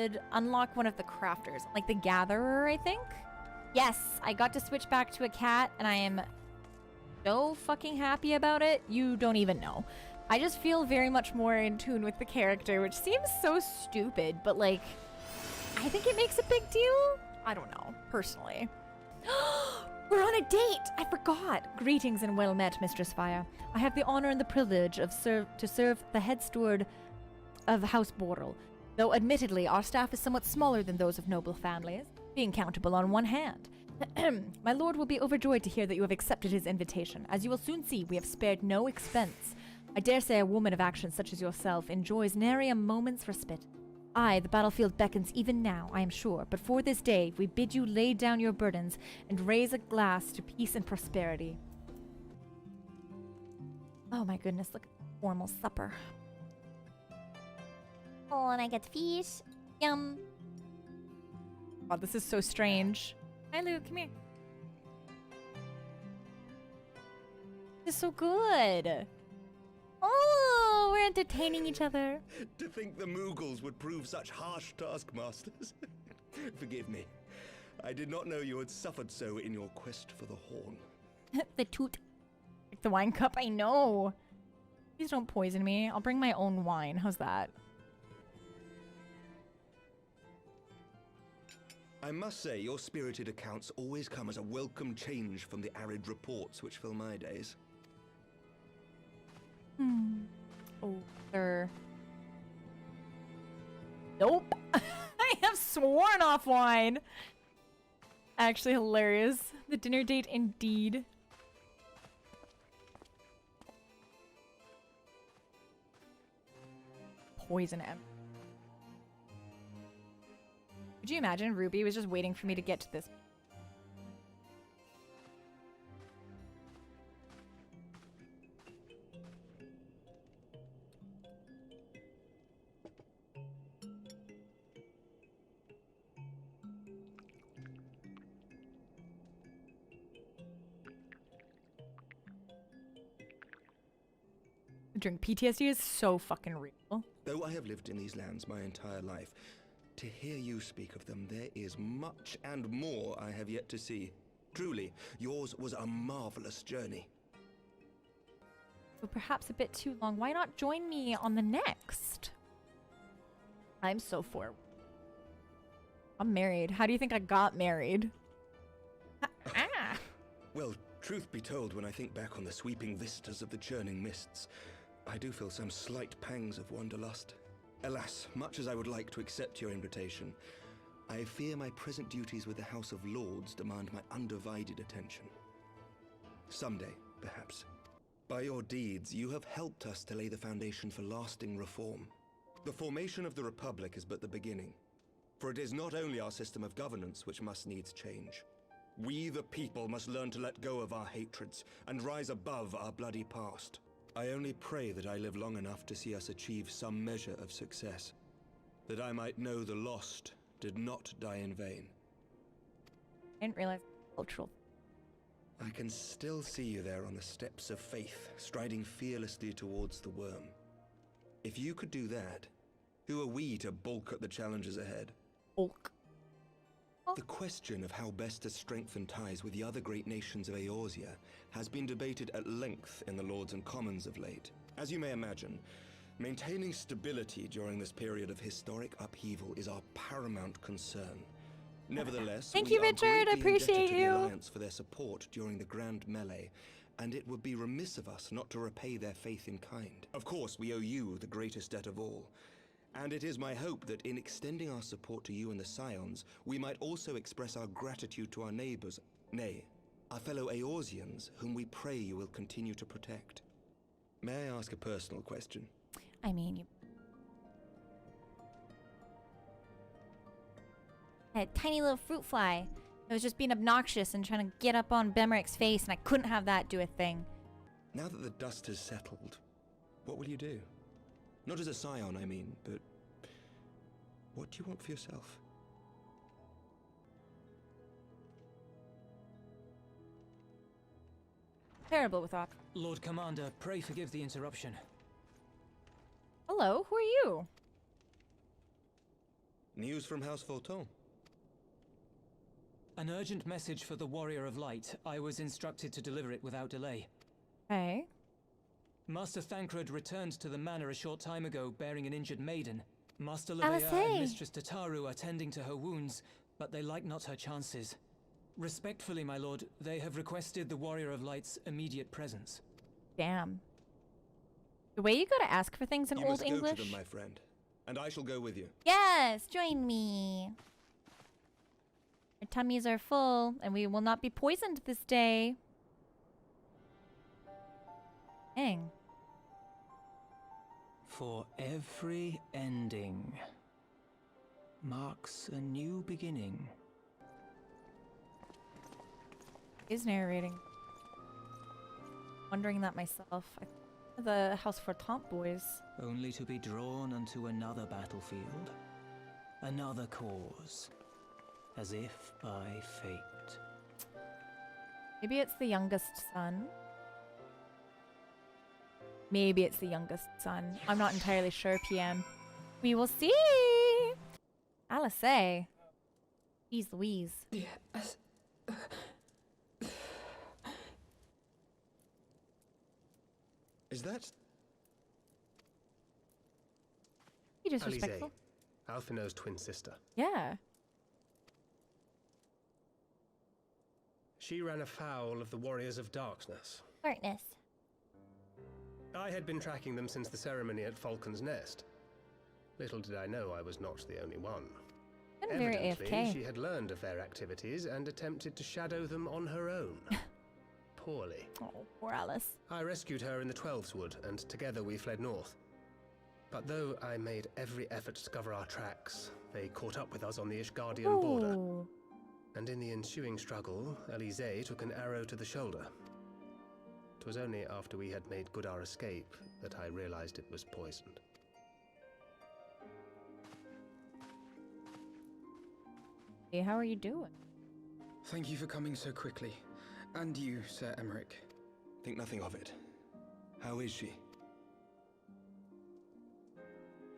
should unlock one of the crafters, like the gatherer, I think. Yes, I got to switch back to a cat, and I am so fucking happy about it. You don't even know. I just feel very much more in tune with the character, which seems so stupid, but like, I think it makes a big deal. I don't know, personally. We're on a date! I forgot! Greetings and well met, Mistress Fire. I have the honor and the privilege of to serve the head steward of House Borrel. Though admittedly, our staff is somewhat smaller than those of noble families, being countable on one hand. My lord will be overjoyed to hear that you have accepted his invitation. As you will soon see, we have spared no expense. I dare say a woman of action such as yourself enjoys nary a moment's respite. Aye, the battlefield beckons even now, I am sure, but for this day we bid you lay down your burdens and raise a glass to peace and prosperity. Oh my goodness, look at the formal supper. Oh, and I get fish. Yum. Oh, this is so strange. Hi, Luke, come here. This is so good. Oh, we're entertaining each other. To think the Moogles would prove such harsh taskmasters. Forgive me. I did not know you had suffered so in your quest for the horn. The toot. Like the wine cup, I know. Please don't poison me. I'll bring my own wine. How's that? I must say, your spirited accounts always come as a welcome change from the arid reports which fill my days. Oh, sir. Nope. I have sworn off wine. Actually hilarious. The dinner date indeed. Poison him. Could you imagine Ruby was just waiting for me to get to this? Drink PTSD is so fucking real. Though I have lived in these lands my entire life, to hear you speak of them, there is much and more I have yet to see. Truly, yours was a marvelous journey. Well, perhaps a bit too long. Why not join me on the next? I'm so for. I'm married. How do you think I got married? Ah. Well, truth be told, when I think back on the sweeping vistas of the churning mists, I do feel some slight pangs of wanderlust. Alas, much as I would like to accept your invitation, I fear my present duties with the House of Lords demand my undivided attention. Someday, perhaps. By your deeds, you have helped us to lay the foundation for lasting reform. The formation of the Republic is but the beginning, for it is not only our system of governance which must needs change. We, the people, must learn to let go of our hatreds and rise above our bloody past. I only pray that I live long enough to see us achieve some measure of success, that I might know the lost did not die in vain. I didn't realize cultural. I can still see you there on the steps of faith, striding fearlessly towards the worm. If you could do that, who are we to balk at the challenges ahead? Bulk. The question of how best to strengthen ties with the other great nations of Eorzea has been debated at length in the Lords and Commons of late. As you may imagine, maintaining stability during this period of historic upheaval is our paramount concern. Nevertheless, thank you, Richard. I appreciate you. The Alliance for their support during the Grand Melee, and it would be remiss of us not to repay their faith in kind. Of course, we owe you the greatest debt of all. And it is my hope that in extending our support to you and the Scions, we might also express our gratitude to our neighbors, nay, our fellow Eorzeans, whom we pray you will continue to protect. May I ask a personal question? I mean, you... I had a tiny little fruit fly. It was just being obnoxious and trying to get up on Bemrick's face, and I couldn't have that do a thing. Now that the dust has settled, what will you do? Not as a scion, I mean, but what do you want for yourself? Terrible with op. Lord Commander, pray forgive the interruption. Hello, who are you? News from House Fulton? An urgent message for the Warrior of Light. I was instructed to deliver it without delay. Okay. Master Thancred returned to the manor a short time ago, bearing an injured maiden. Master Alice, Levea and hey. Mistress Tataru are tending to her wounds, but they like not her chances. Respectfully, my lord, they have requested the Warrior of Light's immediate presence. Damn. The way you gotta ask for things in You Old must English. go to them, my friend, and I shall go with you. Yes, join me. Our tummies are full, and we will not be poisoned this day. Dang. For every ending marks a new beginning. Is narrating. Wondering that myself. The House Fulton boys. Only to be drawn unto another battlefield, another cause, as if by fate. Maybe it's the youngest son. Maybe it's the youngest son. I'm not entirely sure, PM. We will see! Alice. Jeez Louise. Yes. Is that... Be disrespectful. Alphino's twin sister. Yeah. She ran afoul of the Warriors of Darkness. Darkness. I had been tracking them since the ceremony at Falcon's Nest. Little did I know I was not the only one. Been very Evidently, AFK. she had learned of their activities and attempted to shadow them on her own. Poorly. Oh, poor Alice. I rescued her in the Twelveswood, and together we fled north. But though I made every effort to cover our tracks, they caught up with us on the Ishgardian border. Ooh. And in the ensuing struggle, Elise took an arrow to the shoulder. It was only after we had made good our escape that I realized it was poisoned. Hey, how are you doing? Thank you for coming so quickly. And you, Sir Emmerich. Think nothing of it. How is she?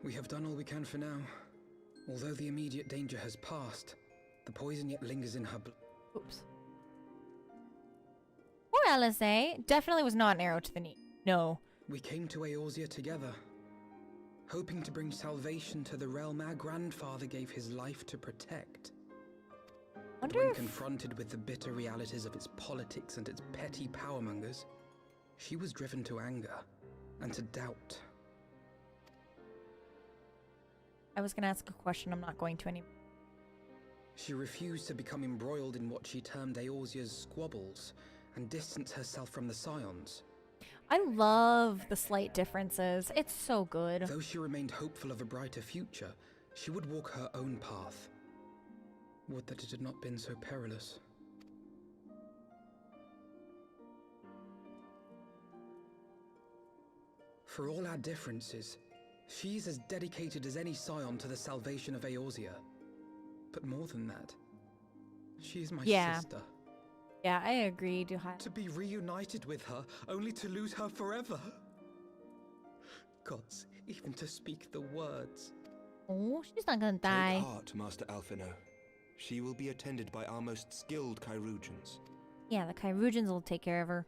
We have done all we can for now. Although the immediate danger has passed, the poison yet lingers in her blood. Oops. Poor Alice. Definitely was not an arrow to the knee. No. We came to Eorzea together, hoping to bring salvation to the realm our grandfather gave his life to protect. But Wonder when if... confronted with the bitter realities of its politics and its petty powermongers, she was driven to anger and to doubt. I was gonna ask a question, I'm not going to anymore. She refused to become embroiled in what she termed Eorzea's squabbles and distance herself from the Scions. I love the slight differences. It's so good. Though she remained hopeful of a brighter future, she would walk her own path. Would that it had not been so perilous. For all our differences, she is as dedicated as any Scion to the salvation of Eorzea. But more than that, she is my sister. Yeah, I agree, Duhai. To be reunited with her, only to lose her forever. Gods, even to speak the words. Oh, she's not gonna die. Take heart, Master Alphino. She will be attended by our most skilled Chirurgeons. Yeah, the Chirurgeons will take care of her.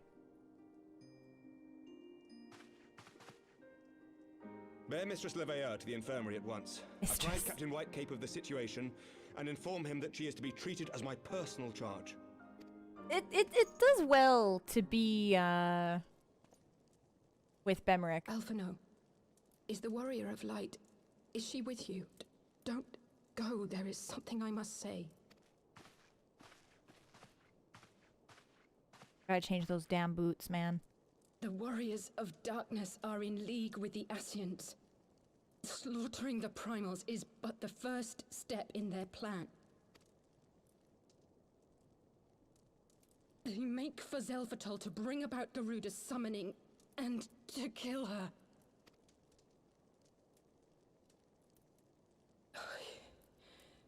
Bear Mistress Levea to the infirmary at once. Mistress. Apprise Captain Whitecape of the situation, and inform him that she is to be treated as my personal charge. It does well to be, with Bemerick. Alphino, is the Warrior of Light, is she with you? Don't go, there is something I must say. Gotta change those damn boots, man. The Warriors of Darkness are in league with the Ascians. Slaughtering the Primals is but the first step in their plan. They make for Zelvatol to bring about Garuda's summoning and to kill her.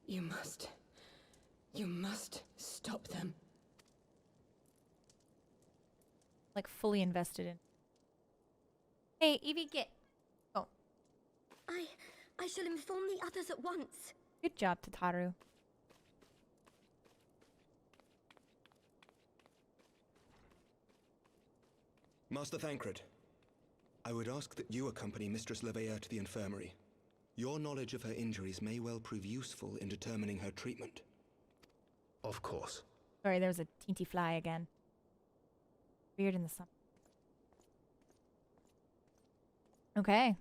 You must stop them. Like, fully invested in. Hey, Evie, get... Oh. I shall inform the others at once. Good job, Tataru. Master Thancred, I would ask that you accompany Mistress Leveilleur to the infirmary. Your knowledge of her injuries may well prove useful in determining her treatment. Of course. Sorry, there was a teenty fly again. Weird in the sun. Okay.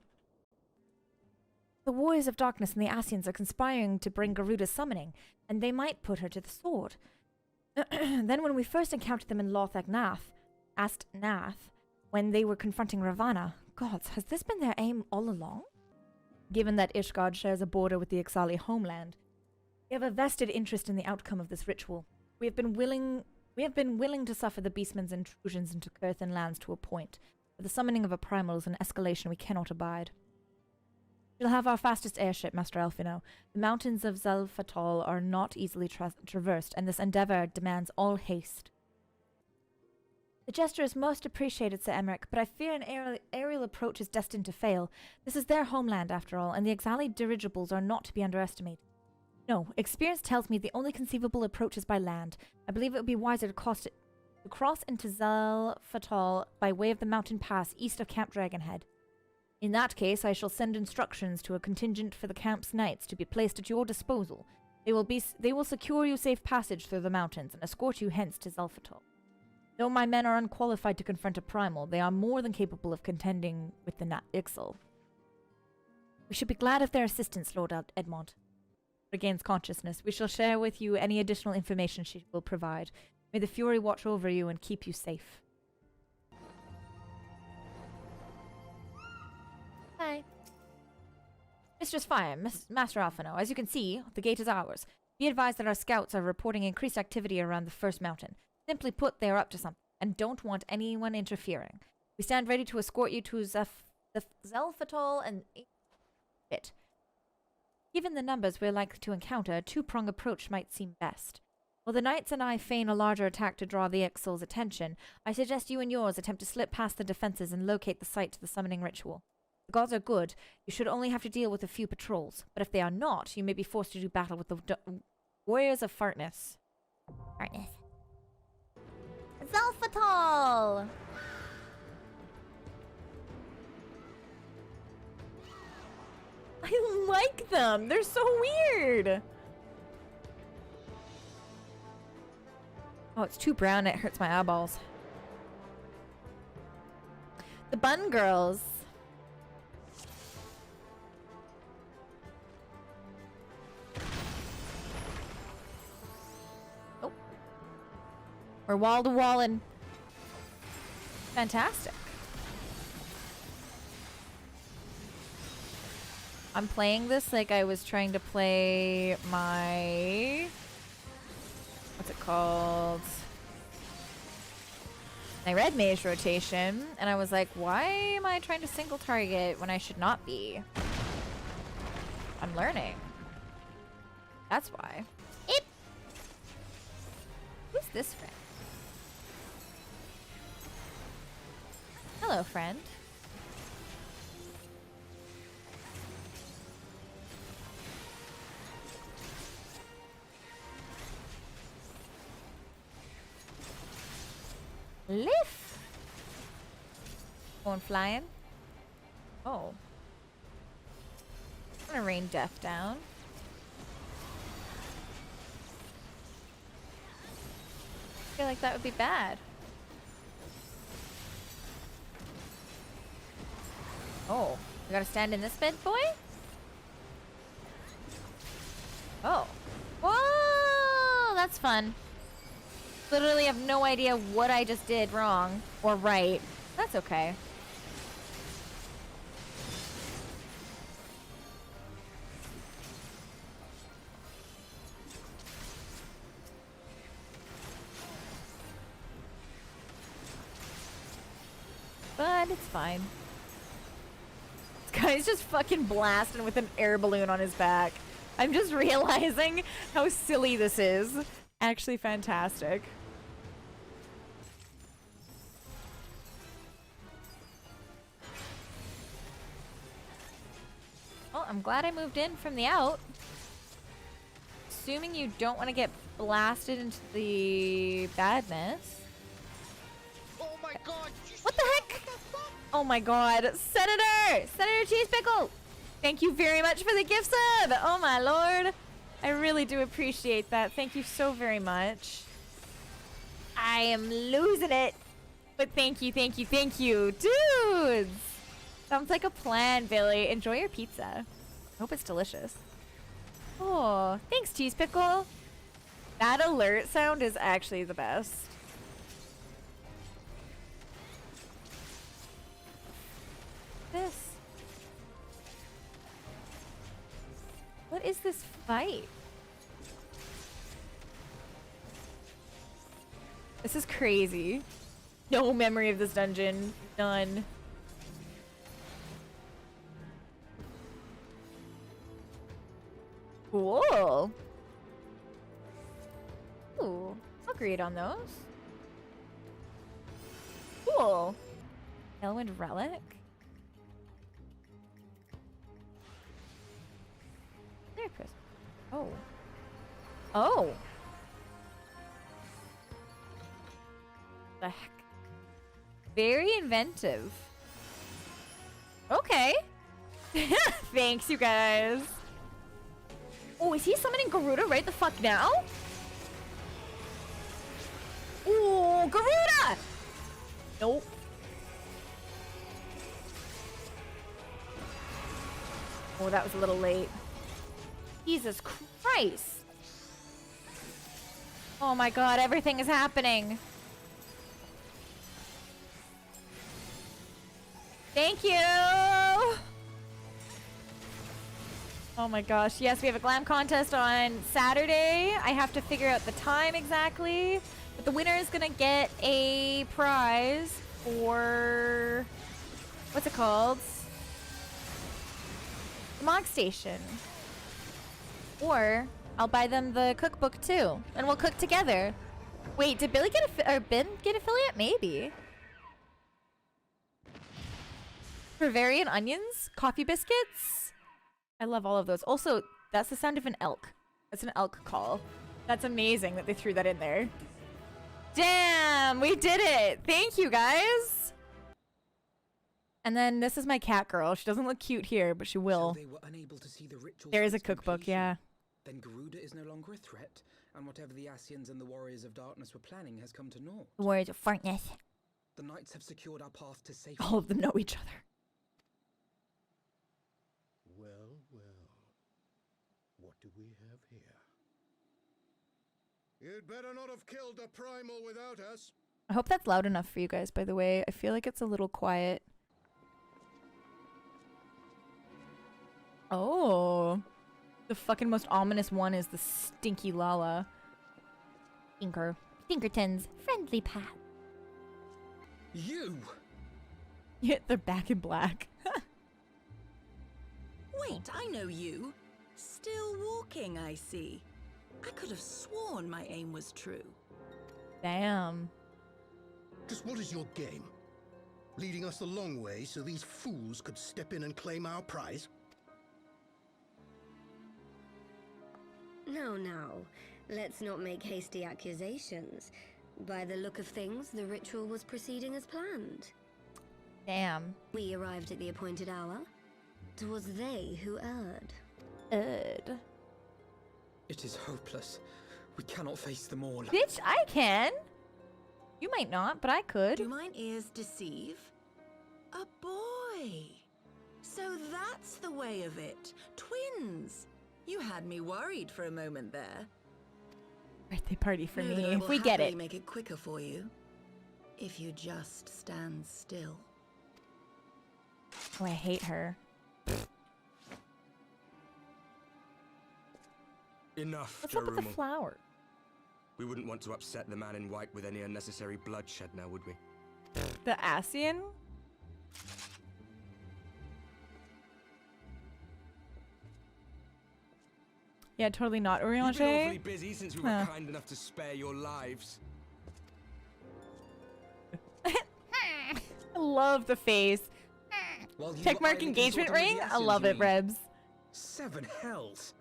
The Warriors of Darkness and the Asians are conspiring to bring Garuda's summoning, and they might put her to the sword. Then when we first encountered them in Lothag Nath, when they were confronting Ravana, gods, has this been their aim all along? Given that Ishgard shares a border with the Ixali homeland, we have a vested interest in the outcome of this ritual. We have been willing to suffer the Beastmen's intrusions into Kurthan lands to a point, but the summoning of a primal is an escalation we cannot abide. We'll have our fastest airship, Master Elfino. The mountains of Zelfatol are not easily traversed, and this endeavor demands all haste. The gesture is most appreciated, Sir Emmerich, but I fear an aerial approach is destined to fail. This is their homeland, after all, and the Ixali dirigibles are not to be underestimated. No, experience tells me the only conceivable approach is by land. I believe it would be wiser to cross into Zelfatol by way of the mountain pass east of Camp Dragonhead. In that case, I shall send instructions to a contingent for the camp's knights to be placed at your disposal. They will secure you safe passage through the mountains and escort you hence to Zelfatol. Though my men are unqualified to confront a primal, they are more than capable of contending with the Ixal. We should be glad of their assistance, Lord Edmond. Regains consciousness. We shall share with you any additional information she will provide. May the Fury watch over you and keep you safe. Hi. Mistress Fire, Master Alphino, as you can see, the gate is ours. Be advised that our scouts are reporting increased activity around the first mountain. Simply put, they are up to something, and don't want anyone interfering. We stand ready to escort you to Zelfatol and it. Given the numbers we're likely to encounter, a two-prong approach might seem best. While the knights and I feign a larger attack to draw the Ixal's attention, I suggest you and yours attempt to slip past the defenses and locate the site to the summoning ritual. The gods are good. You should only have to deal with a few patrols, but if they are not, you may be forced to do battle with the Warriors of Fartness. Fartness. Zelfatol! I like them! They're so weird! Oh, it's too brown, it hurts my eyeballs. The Bun Girls. Oh. We're wall to wall and fantastic. I'm playing this like I was trying to play my... what's it called? My red mage rotation, and I was like, why am I trying to single target when I should not be? I'm learning. That's why. Eep! Who's this friend? Hello, friend. Lift! Going flying. Oh. I'm gonna rain death down. I feel like that would be bad. Oh, we gotta stand in this bed, boy? Oh. Whoa! That's fun. Literally have no idea what I just did wrong or right. That's okay. But it's fine. This guy's just fucking blasting with an air balloon on his back. I'm just realizing how silly this is. Actually fantastic. Well, I'm glad I moved in from the out. assuming you don't want to get blasted into the badness. Oh my god! What the heck? Oh my god. Senator Cheese Pickle! Thank you very much for the gift sub! Oh my lord. I really do appreciate that. Thank you so very much. I am losing it. But thank you. Dudes! Sounds like a plan, Billy. Enjoy your pizza. I hope it's delicious. Oh, thanks, Cheese Pickle. That alert sound is actually the best. This. What is this fight? This is crazy. No memory of this dungeon. None. Cool. Ooh, I'll agree on those. Cool. Elwind Relic. There, Chris. Oh. Oh. The heck? Very inventive. Okay. Thanks, you guys. Oh, is he summoning Garuda right the fuck now? Ooh, Garuda! Nope. Oh, that was a little late. Jesus Christ. Oh my god, everything is happening. Thank you! Oh my gosh, yes, we have a glam contest on Saturday. I have to figure out the time exactly. But the winner is gonna get a prize for... what's it called? The Mog Station. Or I'll buy them the cookbook too. And we'll cook together. Wait, did Billy get or Ben get affiliate? Maybe. Bavarian onions? Coffee biscuits? I love all of those. Also, that's the sound of an elk. That's an elk call. That's amazing that they threw that in there. Damn, we did it. Thank you, guys. And then this is my cat girl. She doesn't look cute here, but she will. So they were unable to see the ritual There is a its cookbook, completion. yeah. Then Garuda is no longer a threat, and whatever the Asians and the Warriors of Darkness were planning has come to naught. The Warriors of Fartness. The Knights have secured our path to safety. All of them know each other. Well, well. What do we have here? You'd better not have killed the primal without us. I hope that's loud enough for you guys, by the way. I feel like it's a little quiet. Oh. The fucking most ominous one is the stinky Lala. Stinker. Stinkerton's friendly path. You! Yeah, they're back in black. Wait, I know you. Still walking, I see. I could have sworn my aim was true. Damn. Just what is your game? Leading us a long way so these fools could step in and claim our prize? No. Let's not make hasty accusations. By the look of things, the ritual was proceeding as planned. Damn. We arrived at the appointed hour. 'Twas they who erred. Ugh. It is hopeless. We cannot face them all. Bitch, I can. You might not, but I could. Do mine ears deceive? A boy! So that's the way of it. Twins! You had me worried for a moment there. Birthday party for Know me, that I if will we get happily it. make it quicker for you. If you just stand still. Oh, I hate her. Enough, What's up with the Jarumul. flower? We wouldn't want to upset the man in white with any unnecessary bloodshed now, would we? The Asian? Yeah, totally not You've been awfully Oriange. busy since we were Huh. kind enough to spare your lives. I love the face. While you Checkmark idly engagement consorting with ring? the I Asians, love you it, mean? Rebs. 7 hells.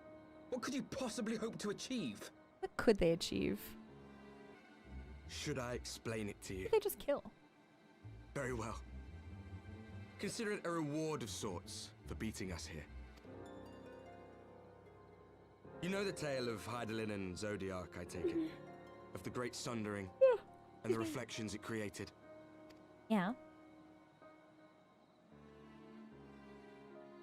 What could you possibly hope to achieve? What could they achieve? Should I explain it to you? They just kill. Very well. Consider it a reward of sorts for beating us here. You know the tale of Hydaelyn and Zodiac, I take it? Of the great sundering and the reflections it created. Yeah.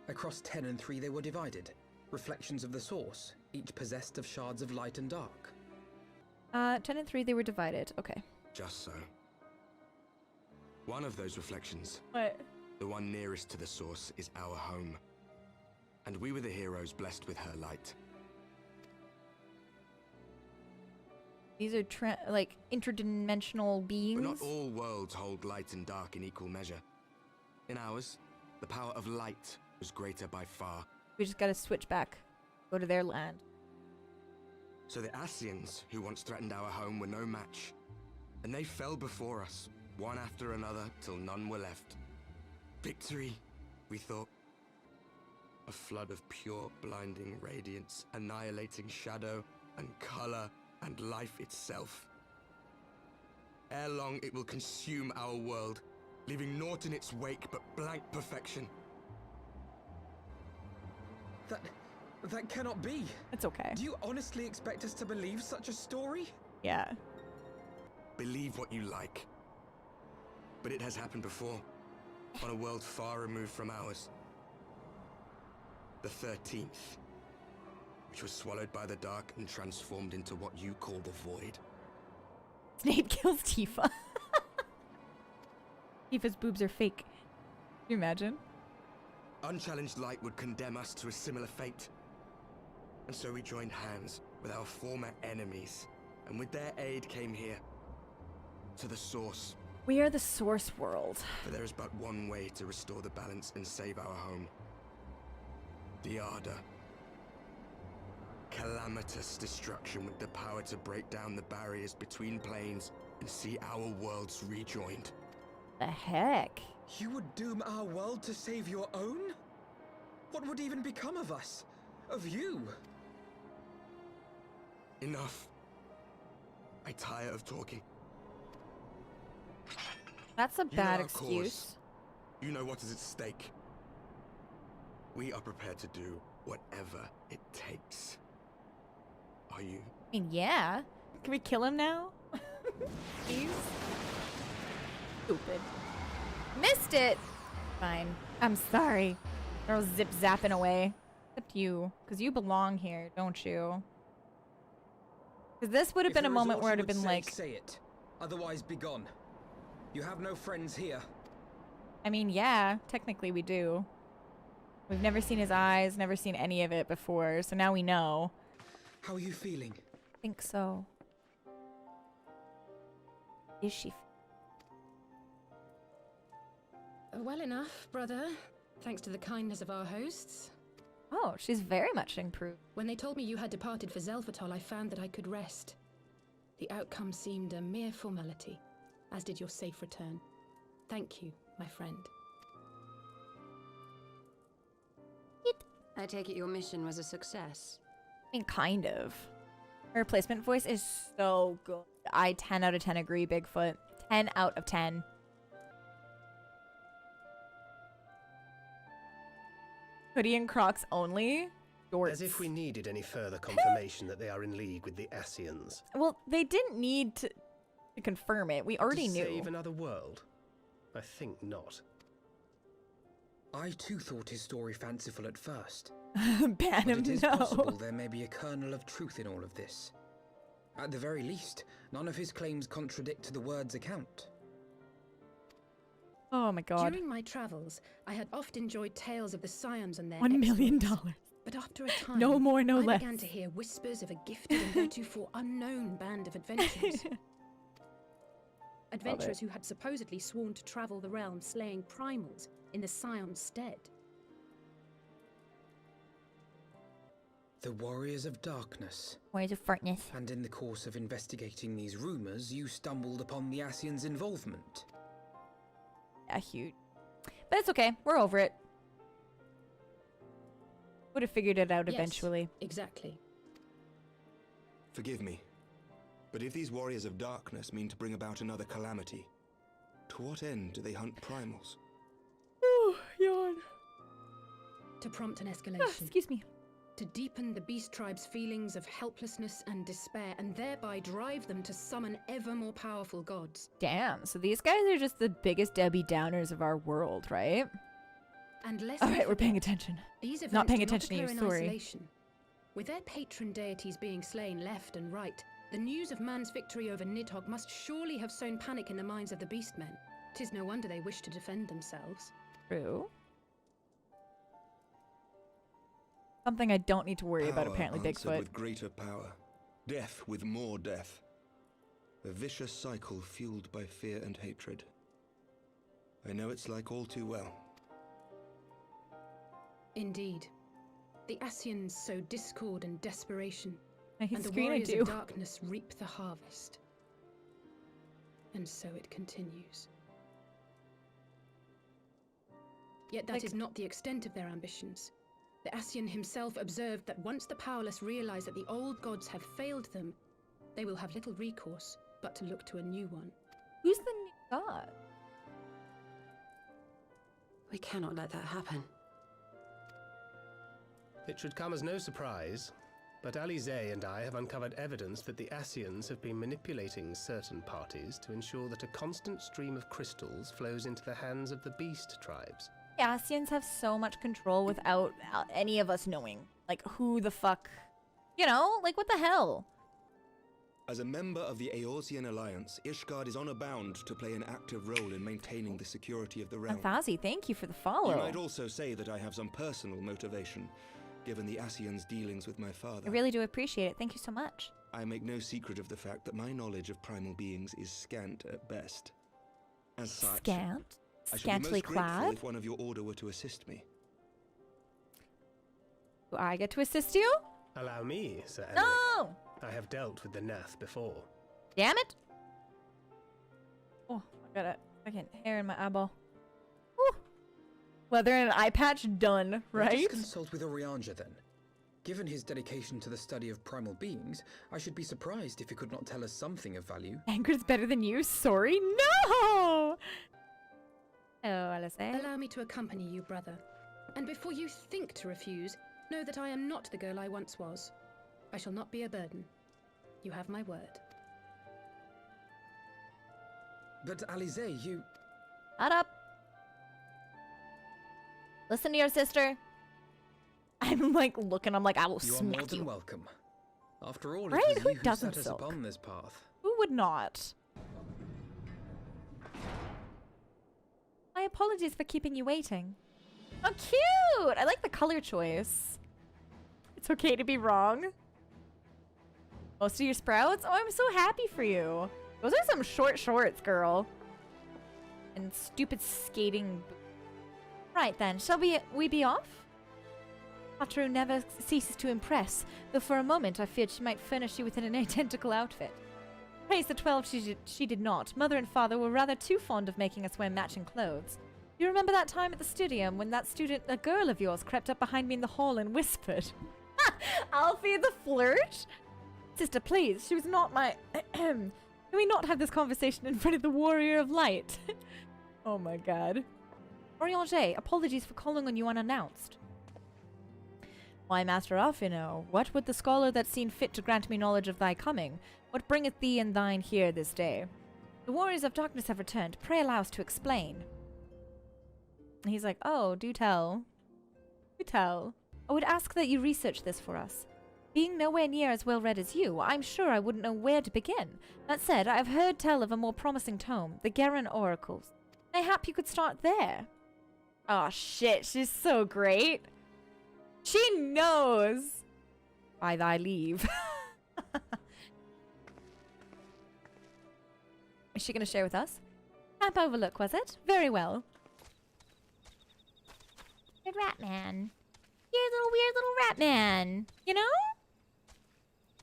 Across 10 and 3 they were divided. Reflections of the source, each possessed of shards of light and dark. 10 and 3 they were divided. Okay. Just so. One of those reflections, What? the one nearest to the source, is our home. And we were the heroes blessed with her light. These are like interdimensional beings. But not all worlds hold light and dark in equal measure. In ours, the power of light was greater by far. We just gotta switch back. Go to their land. So the Ascians, who once threatened our home, were no match. And they fell before us, one after another, till none were left. Victory, we thought. A flood of pure, blinding radiance, annihilating shadow and color and life itself. Ere long, it will consume our world, leaving naught in its wake but blank perfection. That cannot be. It's okay. Do you honestly expect us to believe such a story? Yeah. Believe what you like. But it has happened before, on a world far removed from ours. The 13th, which was swallowed by the dark and transformed into what you call the Void. Snape kills Tifa. Tifa's boobs are fake. Can you imagine? Unchallenged light would condemn us to a similar fate. And so we joined hands with our former enemies, and with their aid came here, to the Source. We are the Source world. For there is but one way to restore the balance and save our home. The Ardor. Calamitous destruction with the power to break down the barriers between planes and see our worlds rejoined. The heck? You would doom our world to save your own? What would even become of us? Of you? Enough. I tire of talking. That's a You know bad our excuse. cause. You know what is at stake. We are prepared to do whatever it takes. Are you? I mean, yeah. Can we kill him now? Please? Stupid. Missed it! Fine. I'm sorry. They're zip-zapping away. Except you. Because you belong here, don't you? Because this would have been a moment where it would have been like... Say it. Otherwise, be gone. You have no friends here. I mean, yeah. Technically, we do. We've never seen his eyes, never seen any of it before, so now we know. How are you feeling? I think so. Is she? Well enough, brother. Thanks to the kindness of our hosts. Oh, she's very much improved. When they told me you had departed for Zelphatol, I found that I could rest. The outcome seemed a mere formality, as did your safe return. Thank you, my friend. I take it your mission was a success. I mean, kind of. Her replacement voice is so good. I 10 out of 10 agree, Bigfoot. 10 out of 10. Hoodie and Crocs only? Dorks. As if we needed any further confirmation that they are in league with the Ascians. Well, they didn't need to confirm it. We already to knew. Save another world? I think not. I too thought his story fanciful at first. Ban But him, it is no. possible there may be a kernel of truth in all of this. At the very least, none of his claims contradict the word's account. Oh my god. During my travels, I had oft enjoyed tales of the Scions and their $1 million. exploits. But after a time, No more, no I less. began to hear whispers of a gifted and heretofore unknown band of adventurers. Adventurers who had supposedly sworn to travel the realm slaying primals in the Scion's stead. The Warriors of Darkness. Warriors of Fartness. And in the course of investigating these rumors, you stumbled upon the Ascians' involvement. Yeah, huge. But it's okay. We're over it. Would have figured it out Yes, eventually. Exactly. Forgive me, but if these warriors of darkness mean to bring about another calamity, to what end do they hunt primals? Oh, yawn. To prompt an Ah, escalation. excuse me. To deepen the beast tribe's feelings of helplessness and despair, and thereby drive them to summon ever more powerful gods. Damn, so these guys are just the biggest Debbie Downers of our world, right? And less Alright, we're paying attention. These events Not paying do attention to occur you, in sorry. isolation. With their patron deities being slain left and right, the news of man's victory over Nidhogg must surely have sown panic in the minds of the beastmen. 'Tis no wonder they wish to defend themselves. True. Something I don't need to worry about, Power apparently, answered Bigfoot. with greater power, death with more death. A vicious cycle fueled by fear and hatred. I know it's like all too well. Indeed. The Ascians sow discord and desperation, I and the screen I warriors do. of darkness reap the harvest. And so it continues. Yet that is not the extent of their ambitions. The Ascian himself observed that once the powerless realize that the old gods have failed them, they will have little recourse but to look to a new one. Who's the new god? We cannot let that happen. It should come as no surprise, but Alize and I have uncovered evidence that the Ascians have been manipulating certain parties to ensure that a constant stream of crystals flows into the hands of the beast tribes. The Ascians have so much control without any of us knowing. Like, who the fuck? You know? Like, what the hell? As a member of the Eorzean Alliance, Ishgard is honor bound to play an active role in maintaining the security of the realm. Anthazi, thank you for the follow. You might also say that I have some personal motivation, given the Ascians' dealings with my father. I really do appreciate it. Thank you so much. I make no secret of the fact that my knowledge of primal beings is scant at best. As such, Scant? I should Scantily be most grateful clad? if one of your order were to assist me. Do I get to assist you? Allow me, Sir Elric. No! I have dealt with the Nath before. Damn it! Oh, I got a fucking hair in my eyeball. Whew. Leather and an eye patch done, Let us right? consult with Orianja then. Given his dedication to the study of primal beings, I should be surprised if he could not tell us something of value. Anger's better than you? Sorry? No! Oh, Alice. Allow me to accompany you, brother. And before you think to refuse, know that I am not the girl I once was. I shall not be a burden. You have my word. But Alize, you... Shut up. Listen to your sister. I'm like looking, I'm like, I will You are more smack than you. welcome. After all, Right? it was Who you who doesn't set us silk? upon this path. Who would not? My apologies for keeping you waiting. Oh, cute! I like the color choice. It's okay to be wrong. Most of your sprouts? Oh, I'm so happy for you. Those are some short shorts, girl. And stupid skating. Right then, shall we be off? Patru never ceases to impress, though for a moment I feared she might furnish you with an identical outfit. Praise the 12 she did not. Mother and father were rather too fond of making us wear matching clothes. You remember that time at the studium when that student, a girl of yours, crept up behind me in the hall and whispered? Alfie the flirt? Sister, please, she was not my... Can we not have this conversation in front of the Warrior of Light? Oh my god. Oriange, apologies for calling on you unannounced. Why, Master Alfino, what would the scholar that seen fit to grant me knowledge of thy coming? What bringeth thee and thine here this day? The warriors of darkness have returned. Pray allow us to explain. And he's like, oh, do tell. Do tell. I would ask that you research this for us. Being nowhere near as well read as you, I'm sure I wouldn't know where to begin. That said, I have heard tell of a more promising tome, the Garen Oracles. Mayhap you could start there. Oh shit, she's so great. She knows. By thy leave. Is she going to share with us? Camp Overlook, was it? Very well. Weird rat man. Weird little rat man. You know?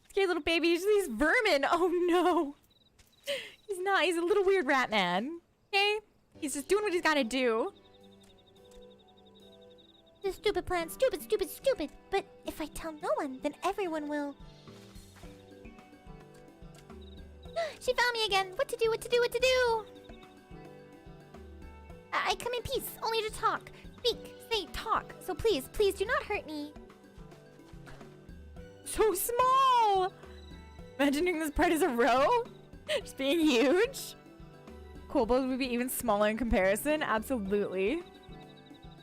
Scared little baby. He's vermin. Oh no. He's not. He's a little weird rat man. Okay? He's just doing what he's got to do. This stupid plan, stupid, stupid, stupid. But if I tell no one, then everyone will. She found me again. What to do, what to do, what to do? I come in peace, only to talk. Speak, say, talk. So please, please do not hurt me. So small! Imagining this part as a row? Just being huge? Kobold would be even smaller in comparison? Absolutely.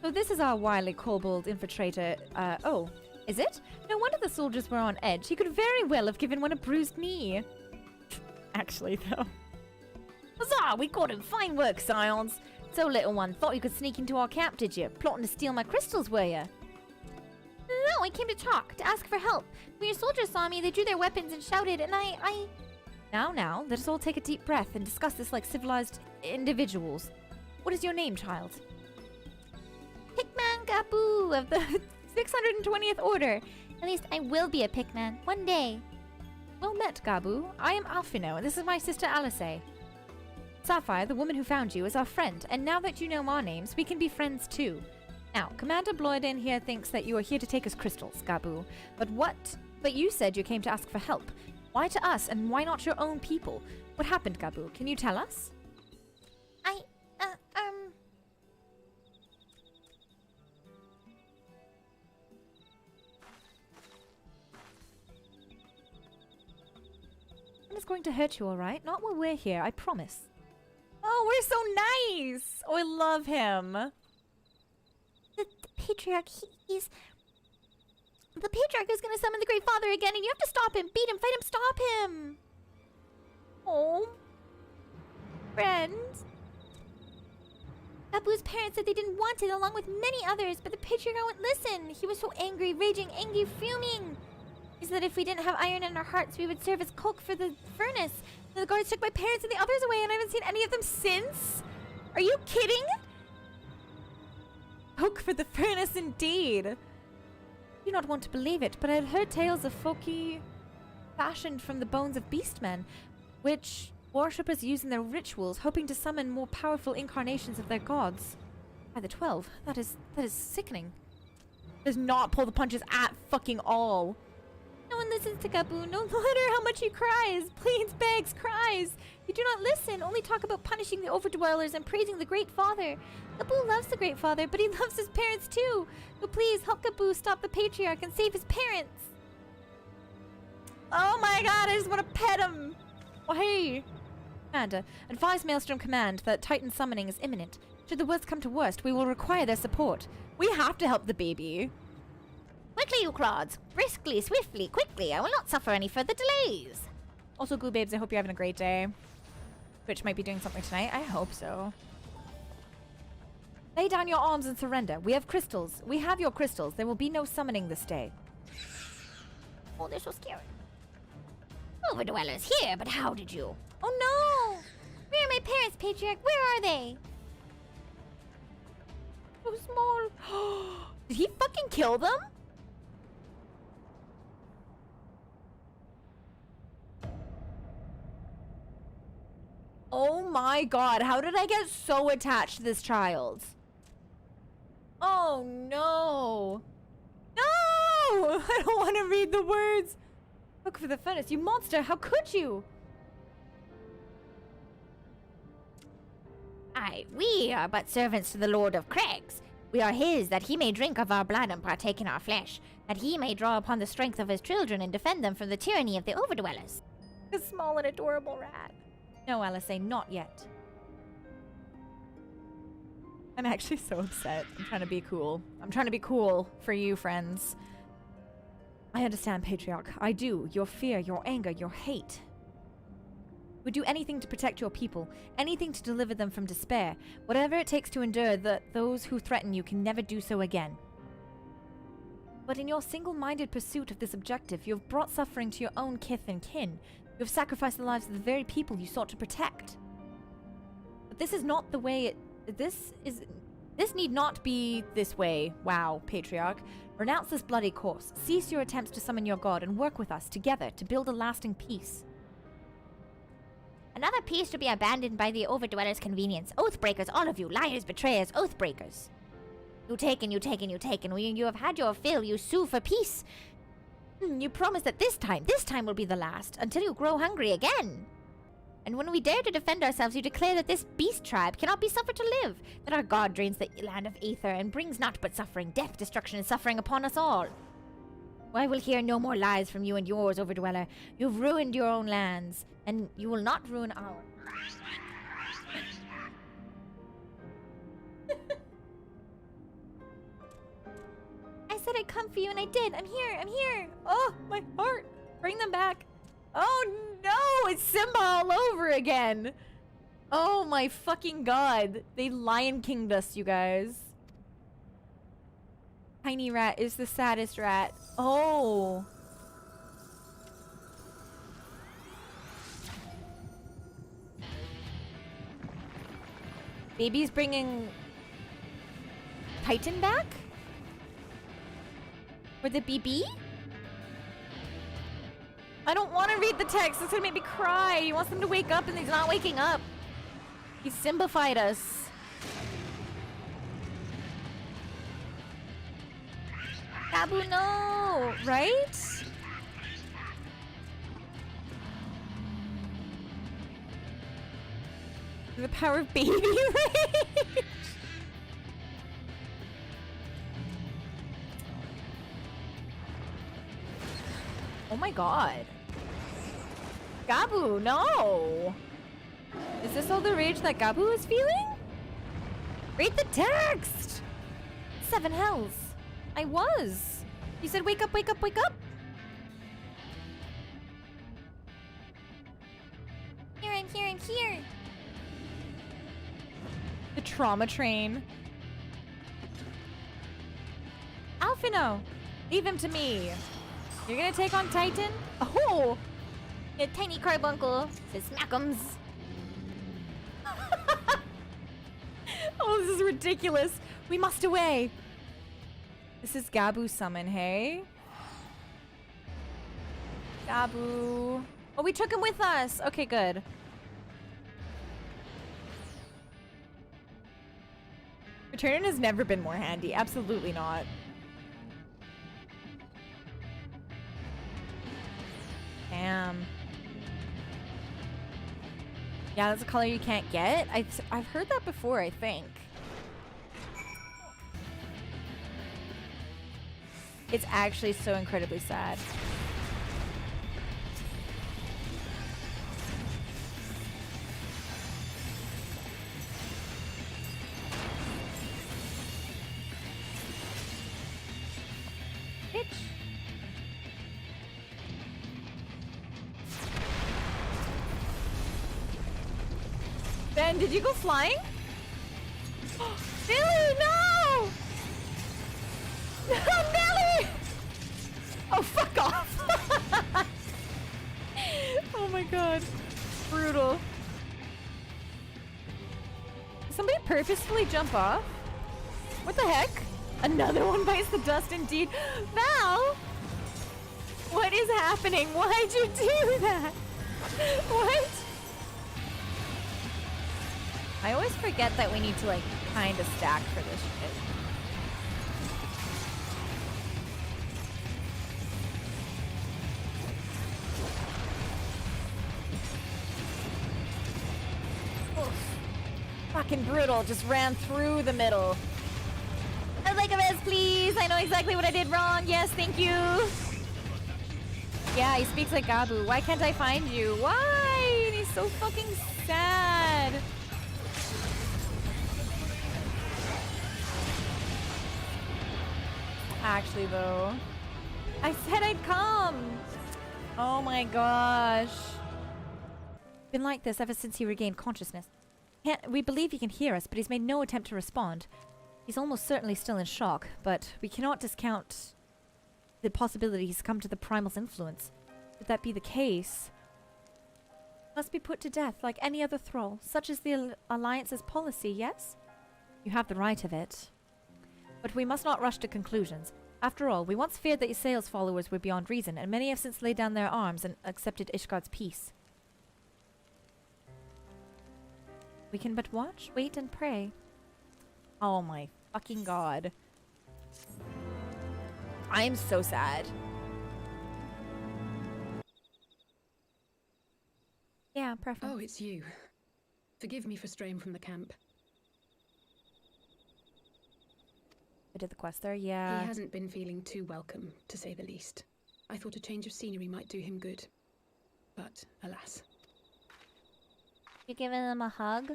So this is our wily kobold infiltrator. Oh, is it? No wonder the soldiers were on edge. He could very well have given one a bruised knee. Actually, though. Huzzah! We caught him. Fine work, Scions. So, little one, thought you could sneak into our camp, did you? Plotting to steal my crystals, were you? No, I came to talk, to ask for help. When your soldiers saw me, they drew their weapons and shouted, and I... Now, let us all take a deep breath and discuss this like civilized individuals. What is your name, child? Pickman Gabu of the 620th Order. At least I will be a Pickman, one day. Well met, Gabu. I am Alphino, and this is my sister Alice. Sapphire, the woman who found you, is our friend, and now that you know our names, we can be friends too. Now, Commander Bloyden here thinks that you are here to take his crystals, Gabu. But you said you came to ask for help. Why to us, and why not your own people? What happened, Gabu? Can you tell us? It's going to hurt you, all right? Not while we're here, I promise. Oh, we're so nice! Oh, I love him. The Patriarch, he's... The Patriarch is gonna summon the Great Father again, and you have to stop him! Beat him, fight him, stop him! Oh. Friend. Gabu's parents said they didn't want it, along with many others, but the Patriarch wouldn't listen. He was so angry, raging, angry, fuming. He said if we didn't have iron in our hearts, we would serve as coke for the furnace. The guards took my parents and the others away, and I haven't seen any of them since. Are you kidding? Coke for the furnace, indeed. I do not want to believe it, but I had heard tales of folky fashioned from the bones of beastmen, which worshippers use in their rituals, hoping to summon more powerful incarnations of their gods. By the 12, that is sickening. Does not pull the punches at fucking all. No one listens to Gabu, no matter how much he cries, pleads, begs, cries. You do not listen, only talk about punishing the overdwellers and praising the Great Father. Gabu loves the Great Father, but he loves his parents too. So please help Gabu stop the Patriarch and save his parents. Oh my god, I just want to pet him. Oh, hey. Commander, advise Maelstrom Command that Titan summoning is imminent. Should the worst come to worst, we will require their support. We have to help the baby. Quickly, you clods! Briskly, swiftly, quickly! I will not suffer any further delays! Also, Goo Babes, I hope you're having a great day. Twitch might be doing something tonight. I hope so. Lay down your arms and surrender. We have crystals. We have your crystals. There will be no summoning this day. Oh, they're so scary. Overdwellers here, but how did you? Oh no! Where are my parents, Patriarch? Where are they? So small. Did he fucking kill them? Oh my god, how did I get so attached to this child? Oh no! No! I don't want to read the words! Look for the furnace, you monster, how could you? Aye, we are but servants to the Lord of Crags. We are his, that he may drink of our blood and partake in our flesh, that he may draw upon the strength of his children and defend them from the tyranny of the overdwellers. A small and adorable rat. No, Alice, not yet. I'm actually so upset. I'm trying to be cool. I'm trying to be cool for you, friends. I understand, Patriarch. I do. Your fear, your anger, your hate. Would do anything to protect your people, anything to deliver them from despair, whatever it takes to endure that those who threaten you can never do so again. But in your single-minded pursuit of this objective, you have brought suffering to your own kith and kin. You have sacrificed the lives of the very people you sought to protect. But this is not the way it... This need not be this way. Wow, Patriarch. Renounce this bloody course. Cease your attempts to summon your god and work with us together to build a lasting peace. Another peace to be abandoned by the overdwellers' convenience. Oathbreakers, all of you. Liars, betrayers, oathbreakers. You taken. You have had your fill. You sue for peace. You promise that this time will be the last, until you grow hungry again. And when we dare to defend ourselves, you declare that this beast tribe cannot be suffered to live, that our god drains the land of Aether and brings naught but suffering, death, destruction, and suffering upon us all. I will hear no more lies from you and yours, Overdweller. You've ruined your own lands, and you will not ruin ours. I said I'd come for you, and I did. I'm here. Oh, my heart. Bring them back. Oh no, it's Simba all over again. Oh my fucking god. They Lion Kinged us, you guys. Tiny rat is the saddest rat. Oh. Baby's bringing Titan back? For the BB? I don't want to read the text. It's gonna make me cry. He wants them to wake up and he's not waking up. He Simbified us. Gabu, no! Right? The power of baby rage. Oh my god. Gabu, no! Is this all the rage that Gabu is feeling? Read the text! 7 hells. I was. You said wake up, wake up, wake up. Here, I'm here. The trauma train. Alphino, leave him to me. You're gonna take on Titan? Oh! A tiny carbuncle says smackums. Oh, this is ridiculous. We must away. This is Gabu's summon, hey? Gabu. Oh, we took him with us. Okay, good. Returning has never been more handy. Absolutely not. Damn. Yeah, that's a color you can't get. I've heard that before, I think. It's actually so incredibly sad. Bitch. Ben, did you go flying? Billy, no! No, Nelly! Oh, fuck off! Oh my god. Brutal. Did somebody purposefully jump off? What the heck? Another one bites the dust indeed. Val! What is happening? Why'd you do that? What? I always forget that we need to, like, kind of stack for this shit. Oof. Fucking brutal. Just ran through the middle. I'd like a res, please. I know exactly what I did wrong. Yes, thank you. Yeah, he speaks like Gabu. Why can't I find you? Why? He's so fucking sad. Actually, though, I said I'd come. Oh my gosh. Been like this ever since he regained consciousness. We believe he can hear us, but he's made no attempt to respond. He's almost certainly still in shock, but we cannot discount the possibility he's come to the Primal's influence. Should that be the case, must be put to death like any other thrall, such as the Alliance's policy, yes? You have the right of it. But we must not rush to conclusions. After all, we once feared that Ysael's followers were beyond reason, and many have since laid down their arms and accepted Ishgard's peace. We can but watch, wait, and pray. Oh my fucking god. I am so sad. Yeah, preference. Oh, it's you. Forgive me for straying from the camp. I did the quest there, yeah. He hasn't been feeling too welcome, to say the least. I thought a change of scenery might do him good. But, alas. You giving him a hug?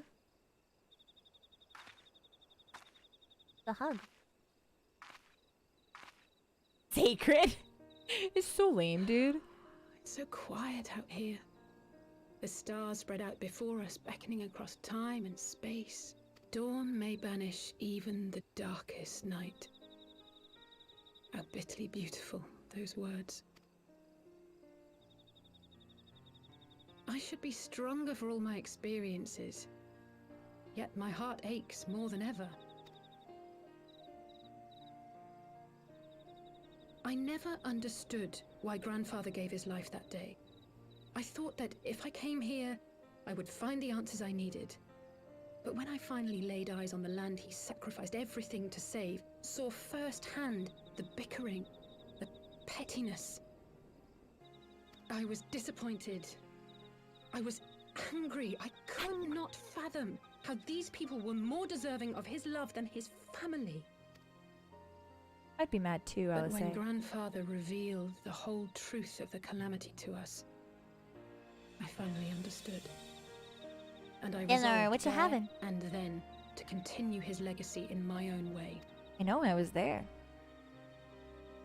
The hug. Sacred? It's so lame, dude. It's so quiet out here. The stars spread out before us, beckoning across time and space. Dawn may banish even the darkest night. How bitterly beautiful, those words. I should be stronger for all my experiences. Yet my heart aches more than ever. I never understood why Grandfather gave his life that day. I thought that if I came here, I would find the answers I needed. But when I finally laid eyes on the land he sacrificed everything to save, saw firsthand the bickering, the pettiness, I was disappointed. I was angry. I could not fathom how these people were more deserving of his love than his family. I'd be mad too, I would But say. when Grandfather revealed the whole truth of the calamity to us, I finally understood. And I Dinner, resolved what you there having? and then to continue his legacy in my own way. I know, I was there.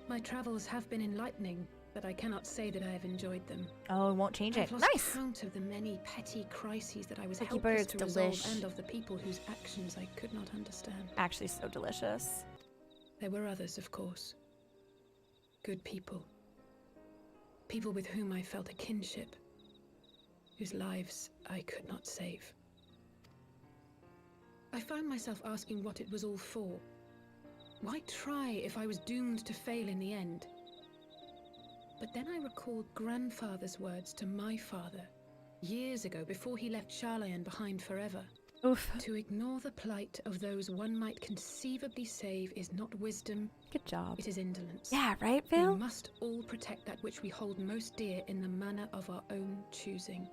My travels have been enlightening, but I cannot say that I have enjoyed them. Oh, it won't change I've it. lost Nice! count of the many petty crises that I was Cookie helpless bird's to resolve, delish. and of the people whose actions I could not understand. Actually, so delicious. There were others, of course. Good people. People with whom I felt a kinship, whose lives I could not save. I found myself asking what it was all for. Why try if I was doomed to fail in the end? But then I recalled Grandfather's words to my father, years ago, before he left Charlayan behind forever. Oof. To ignore the plight of those one might conceivably save is not wisdom, Good job. it is indolence. Yeah, right, We Phil? must all protect that which we hold most dear in the manner of our own choosing.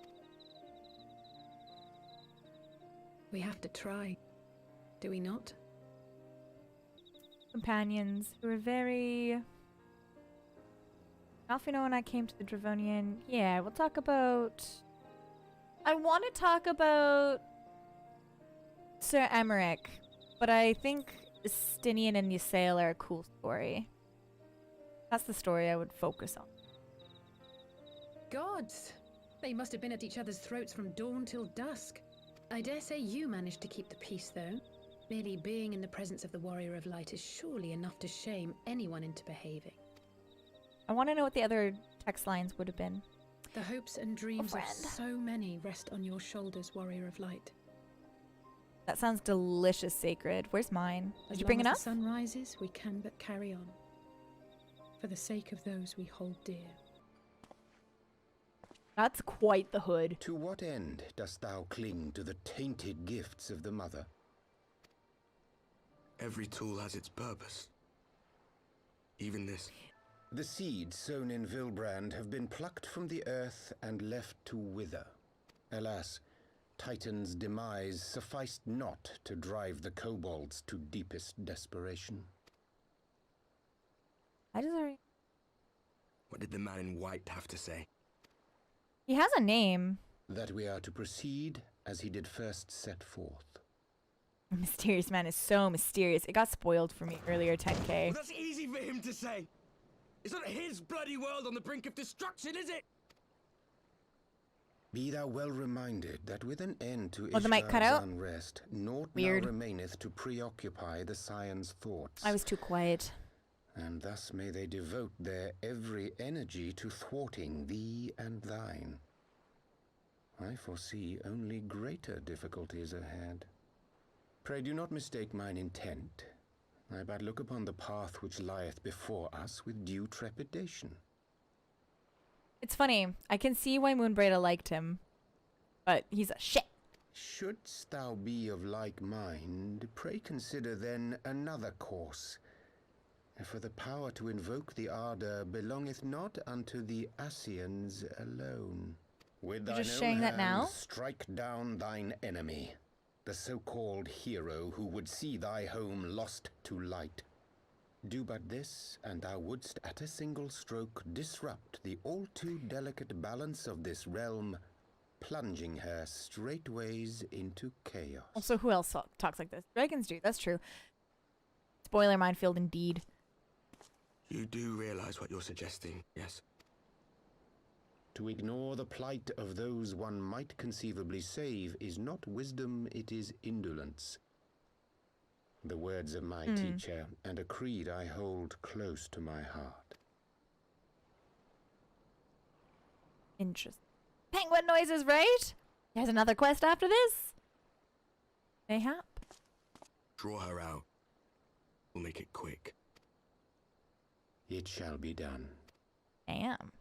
We have to try, do we not? Companions who were very... Alfino and I came to the Dravonian. Yeah, we'll talk about... I want to talk about Sir Emmerich, but I think Stinian and Ysael are a cool story. That's the story I would focus on. Gods! They must have been at each other's throats from dawn till dusk. I dare say you managed to keep the peace, though. Merely being in the presence of the Warrior of Light is surely enough to shame anyone into behaving. I want to know what the other text lines would have been. The hopes and dreams of friend. so many rest on your shoulders, Warrior of Light. That sounds delicious, Sacred. Where's mine? As Did you bring long enough? as the sun rises, we can but carry on. For the sake of those we hold dear. That's quite the hood. To what end dost thou cling to the tainted gifts of the Mother? Every tool has its purpose. Even this. The seeds sown in Vilbrand have been plucked from the earth and left to wither. Alas, Titan's demise sufficed not to drive the kobolds to deepest desperation. I just already... What did the man in white have to say? He has a name. That we are to proceed as he did first set forth. The mysterious man is so mysterious. It got spoiled for me earlier, 10K. Well, that's easy for him to say. It's not his bloody world on the brink of destruction, is it? Be thou well reminded that with an end to Oh, the mic cut out? unrest, naught Weird. now remaineth to preoccupy the Scion's thoughts. I was too quiet. And thus may they devote their every energy to thwarting thee and thine. I foresee only greater difficulties ahead. Pray do not mistake mine intent. I but look upon the path which lieth before us with due trepidation. It's funny. I can see why Moonbreda liked him. But he's a shit. Shouldst thou be of like mind, pray consider then another course. For the power to invoke the ardor belongeth not unto the Ascians alone. With You're thine just own sharing that now? hands strike down thine enemy, the so-called hero who would see thy home lost to light. Do but this, and thou wouldst at a single stroke disrupt the all too delicate balance of this realm, plunging her straightways into chaos. Also, who else talks like this? Dragons do, that's true. Spoiler minefield indeed. You do realize what you're suggesting, yes? To ignore the plight of those one might conceivably save is not wisdom, it is indolence. The words of my teacher, and a creed I hold close to my heart. Interesting. Penguin noises, right? There's another quest after this. Mayhap. Draw her out. We'll make it quick. It shall be done. Damn.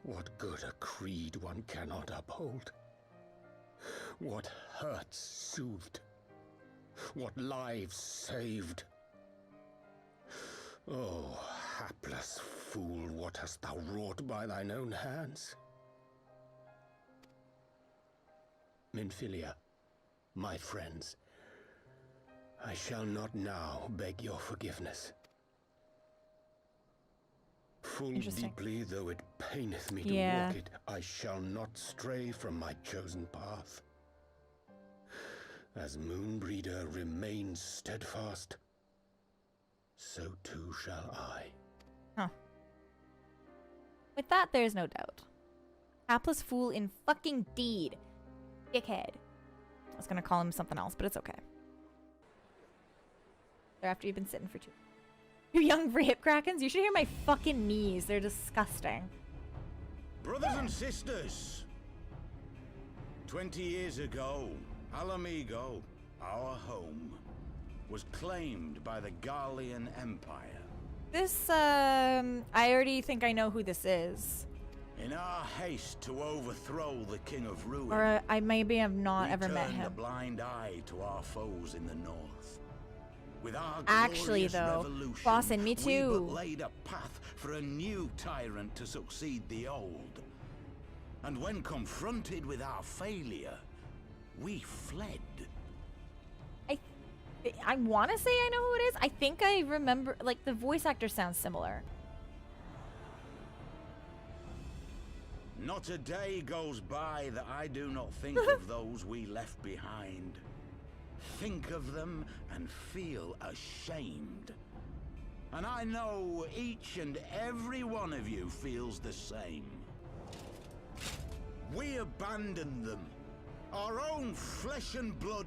What good a creed one cannot uphold? What hurts soothed? What lives saved? Oh, hapless fool, what hast thou wrought by thine own hands? Minfilia, my friends, I shall not now beg your forgiveness. Full deeply though it paineth me to walk it, I shall not stray from my chosen path. As Moonbreeder remains steadfast, so too shall I. Huh. With that, there's no doubt. Hapless fool in fucking deed. Dickhead. I was gonna call him something else, but it's okay. After you've been sitting for 2. You young hip krakens, you should hear my fucking knees. They're disgusting. Brothers and sisters, 20 years ago, Alamigo, our home, was claimed by the Garlean Empire. This, I already think I know who this is. In our haste to overthrow the King of Ruin, Or I maybe have not ever met turned a him. blind eye to our foes in the north. With our Actually, glorious though, revolution, Boston, me we too. but laid a path for a new tyrant to succeed the old. And when confronted with our failure, we fled. I want to say I know who it is. I think I remember, like, the voice actor sounds similar. Not a day goes by that I do not think of those we left behind. Think of them and feel ashamed. And I know each and every one of you feels the same. We abandoned them, our own flesh and blood,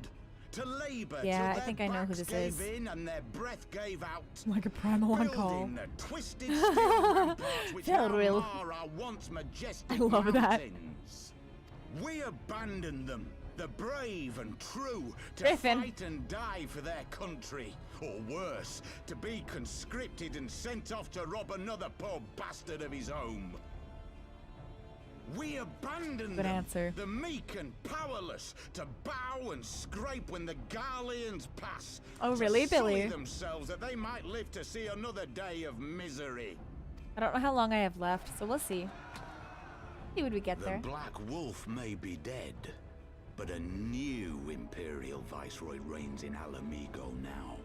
to labor till Yeah, I their think I know who backs this gave is. in and their breath gave out. Like a primal on call. Building the twisted steel ramparts which now Felliril. mar our once majestic I love that. mountains. We abandoned them, the brave and true, to Griffin. fight and die for their country. Or worse, to be conscripted and sent off to rob another poor bastard of his home. We abandoned Good them, answer. the meek and powerless, to bow and scrape when the Garleans pass. Oh, to really, sully Billy? themselves that they might live to see another day of misery. I don't know how long I have left, so we'll see. See when we get The there. Black Wolf may be dead, but a new Imperial Viceroy reigns in Alamigo now.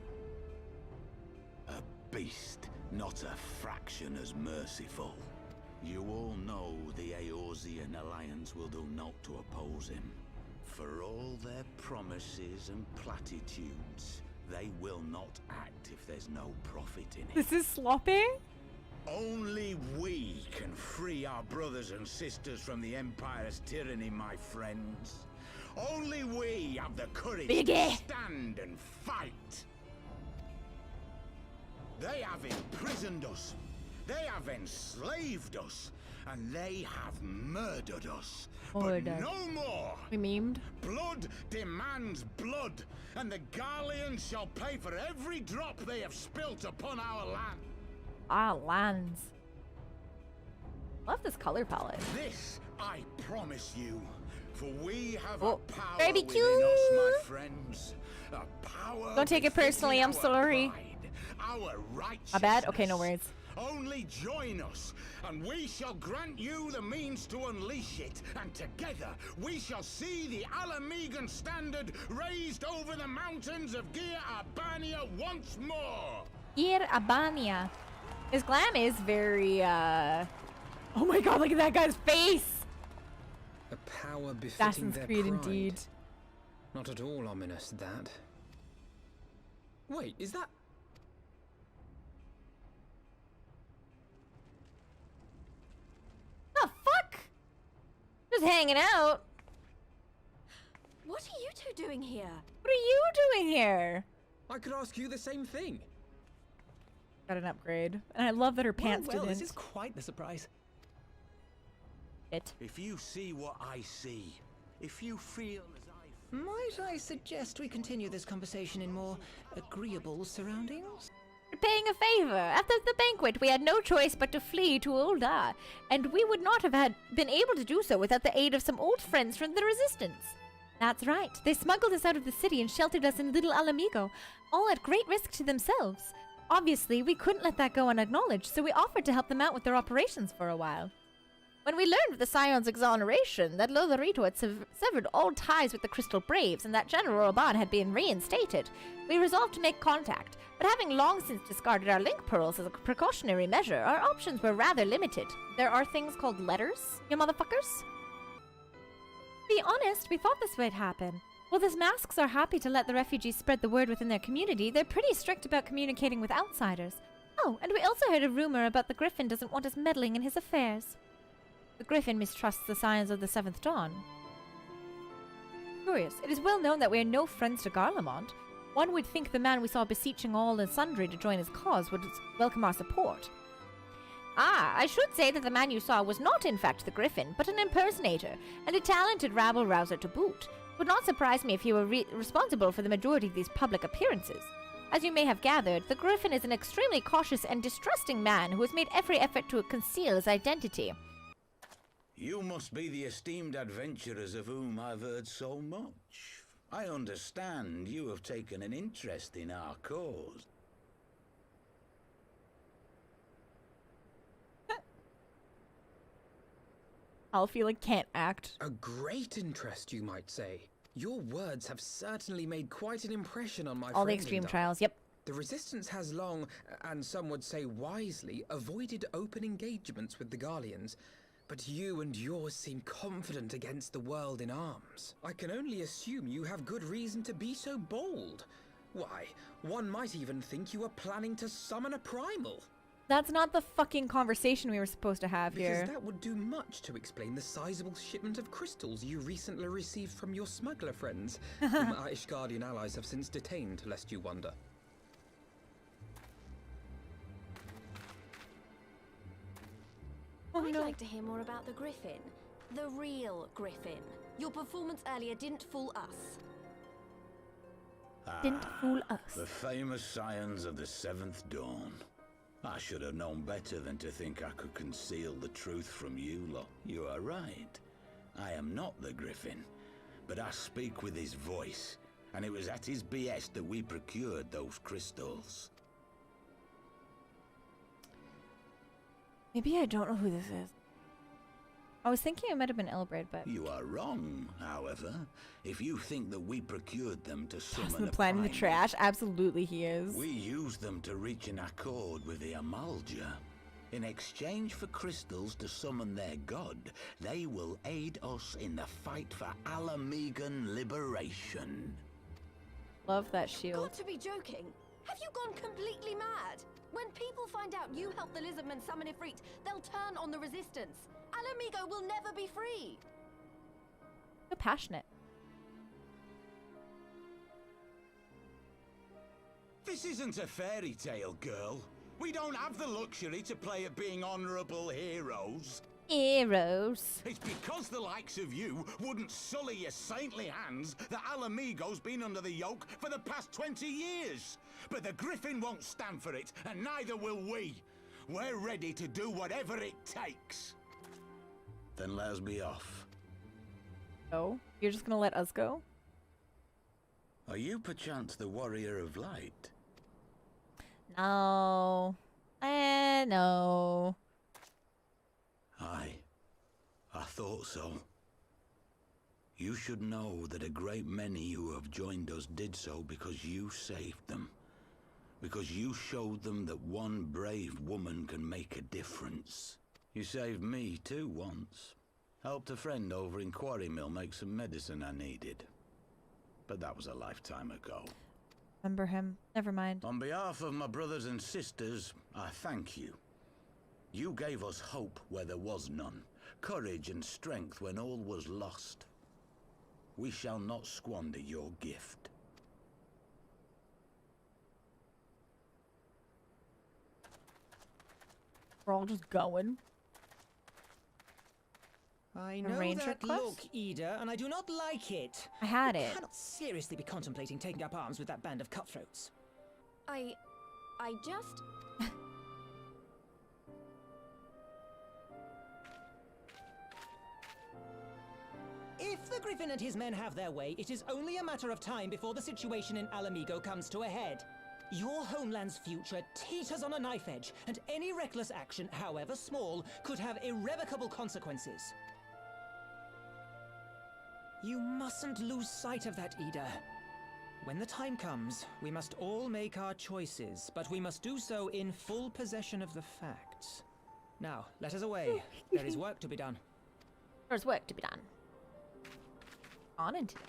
A beast, not a fraction as merciful. You all know the Eorzean Alliance will do naught to oppose him. For all their promises and platitudes, they will not act if there's no profit in it. This is sloppy? Only we can free our brothers and sisters from the Empire's tyranny, my friends. Only we have the courage to stand and fight. They have imprisoned us. They have enslaved us. and they have murdered us. Murdered. But no more! We memed. Blood demands blood, and the Garleans shall pay for every drop they have spilt upon our land. Our lands. Love this color palette. This I promise you, for we have Oh, a power baby within us, my cute. friends. A power Don't take it personally, I'm befitting our sorry. pride, our My bad? Okay, righteousness. no worries. Only join us, and we shall grant you the means to unleash it, and together we shall see the Alamegan standard raised over the mountains of Gir Abania once more. Gir Abania. His glam is very, Oh my god, look at that guy's face! A power befitting Assassin's their Creed pride. indeed. Not at all ominous, that. Wait, is that... The fuck? Just hanging out. What are you two doing here? What are you doing here? I could ask you the same thing. Got an upgrade. And I love that her pants well, didn't. this is quite the surprise. If you see what I see, if you feel as I feel... Might I suggest we continue this conversation in more agreeable surroundings? Paying a favor. After the banquet, we had no choice but to flee to Ul'dah, and we would not have been able to do so without the aid of some old friends from the Resistance. That's right. They smuggled us out of the city and sheltered us in Little Alamigo, all at great risk to themselves. Obviously, we couldn't let that go unacknowledged, so we offered to help them out with their operations for a while. When we learned of the Scion's exoneration, that Lotharito had severed all ties with the Crystal Braves and that General Orban had been reinstated, we resolved to make contact, but having long since discarded our link pearls as a precautionary measure, our options were rather limited. There are things called letters, you motherfuckers? To be honest, we thought this might happen. While the masks are happy to let the refugees spread the word within their community, they're pretty strict about communicating with outsiders. Oh, and we also heard a rumor about the Griffin doesn't want us meddling in his affairs. The Griffin mistrusts the Scions of the Seventh Dawn. Curious. It is well known that we are no friends to Garlemald. One would think the man we saw beseeching all and sundry to join his cause would welcome our support. Ah, I should say that the man you saw was not in fact the Griffin, but an impersonator, and a talented rabble-rouser to boot. It would not surprise me if he were responsible for the majority of these public appearances. As you may have gathered, the Griffin is an extremely cautious and distrusting man who has made every effort to conceal his identity. You must be the esteemed adventurers of whom I've heard so much. I understand you have taken an interest in our cause. Alfila can't act. A great interest, you might say. Your words have certainly made quite an impression on my All the friend extreme and I. trials, yep. The Resistance has long, and some would say wisely, avoided open engagements with the Garleans, but you and yours seem confident against the world in arms. I can only assume you have good reason to be so bold. Why, one might even think you are planning to summon a primal. That's not the fucking conversation we were supposed to have Because here. that would do much to explain the sizable shipment of crystals you recently received from your smuggler friends, whom our Ishgardian allies have since detained, lest you wonder. I'd like to hear more about the Griffin. The real Griffin. Your performance earlier didn't fool us. Didn't fool us. The famous Scions of the Seventh Dawn. I should have known better than to think I could conceal the truth from you lot. You are right. I am not the Griffin, but I speak with his voice, and it was at his behest that we procured those crystals. Maybe I don't know who this is. I was thinking it might have been Elbraid, but... You are wrong, however. If you think that we procured them to summon Hasn't a planning the primal, trash? Absolutely he is. we used them to reach an accord with the Amalja. In exchange for crystals to summon their god, they will aid us in the fight for Alamegan liberation. Love that shield. Got to be joking. Have you gone completely mad? When people find out you helped the Lizardmen summon Ifrit, they'll turn on the Resistance. Alamigo will never be free. So passionate. This isn't a fairy tale, girl. We don't have the luxury to play at being honorable heroes. Heroes. It's because the likes of you wouldn't sully your saintly hands that Alamigo's been under the yoke for the past 20 years. But the Griffin won't stand for it, and neither will we. We're ready to do whatever it takes. Then let us be off. Oh, you're just gonna let us go? Are you perchance the Warrior of Light? No. No. Aye, I thought so. You should know that a great many who have joined us did so because you saved them. Because you showed them that one brave woman can make a difference. You saved me too once. Helped a friend over in Quarry Mill make some medicine I needed. But that was a lifetime ago. Remember him. Never mind. On behalf of my brothers and sisters, I thank you. You gave us hope where there was none, courage and strength when all was lost. We shall not squander your gift. We're all just going. I know ranger that quest? look, Ida, and I do not like it. I had You it. cannot seriously be contemplating taking up arms with that band of cutthroats. I just... If the Griffin and his men have their way, it is only a matter of time before the situation in Alamigo comes to a head. Your homeland's future teeters on a knife edge, and any reckless action, however small, could have irrevocable consequences. You mustn't lose sight of that, Ida. When the time comes, we must all make our choices, but we must do so in full possession of the facts. Now, let us away. There is work to be done. There's work to be done. On into it.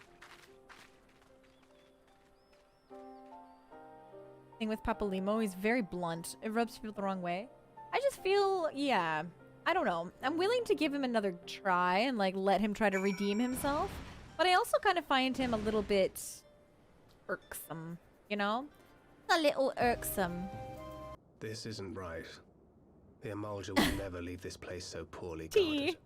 Thing with Papalimo, he's very blunt. It rubs people the wrong way. I just feel, yeah, I don't know. I'm willing to give him another try and like let him try to redeem himself. But I also kind of find him a little bit irksome, you know? A little irksome. This isn't right. The Amalja will never leave this place so poorly guarded.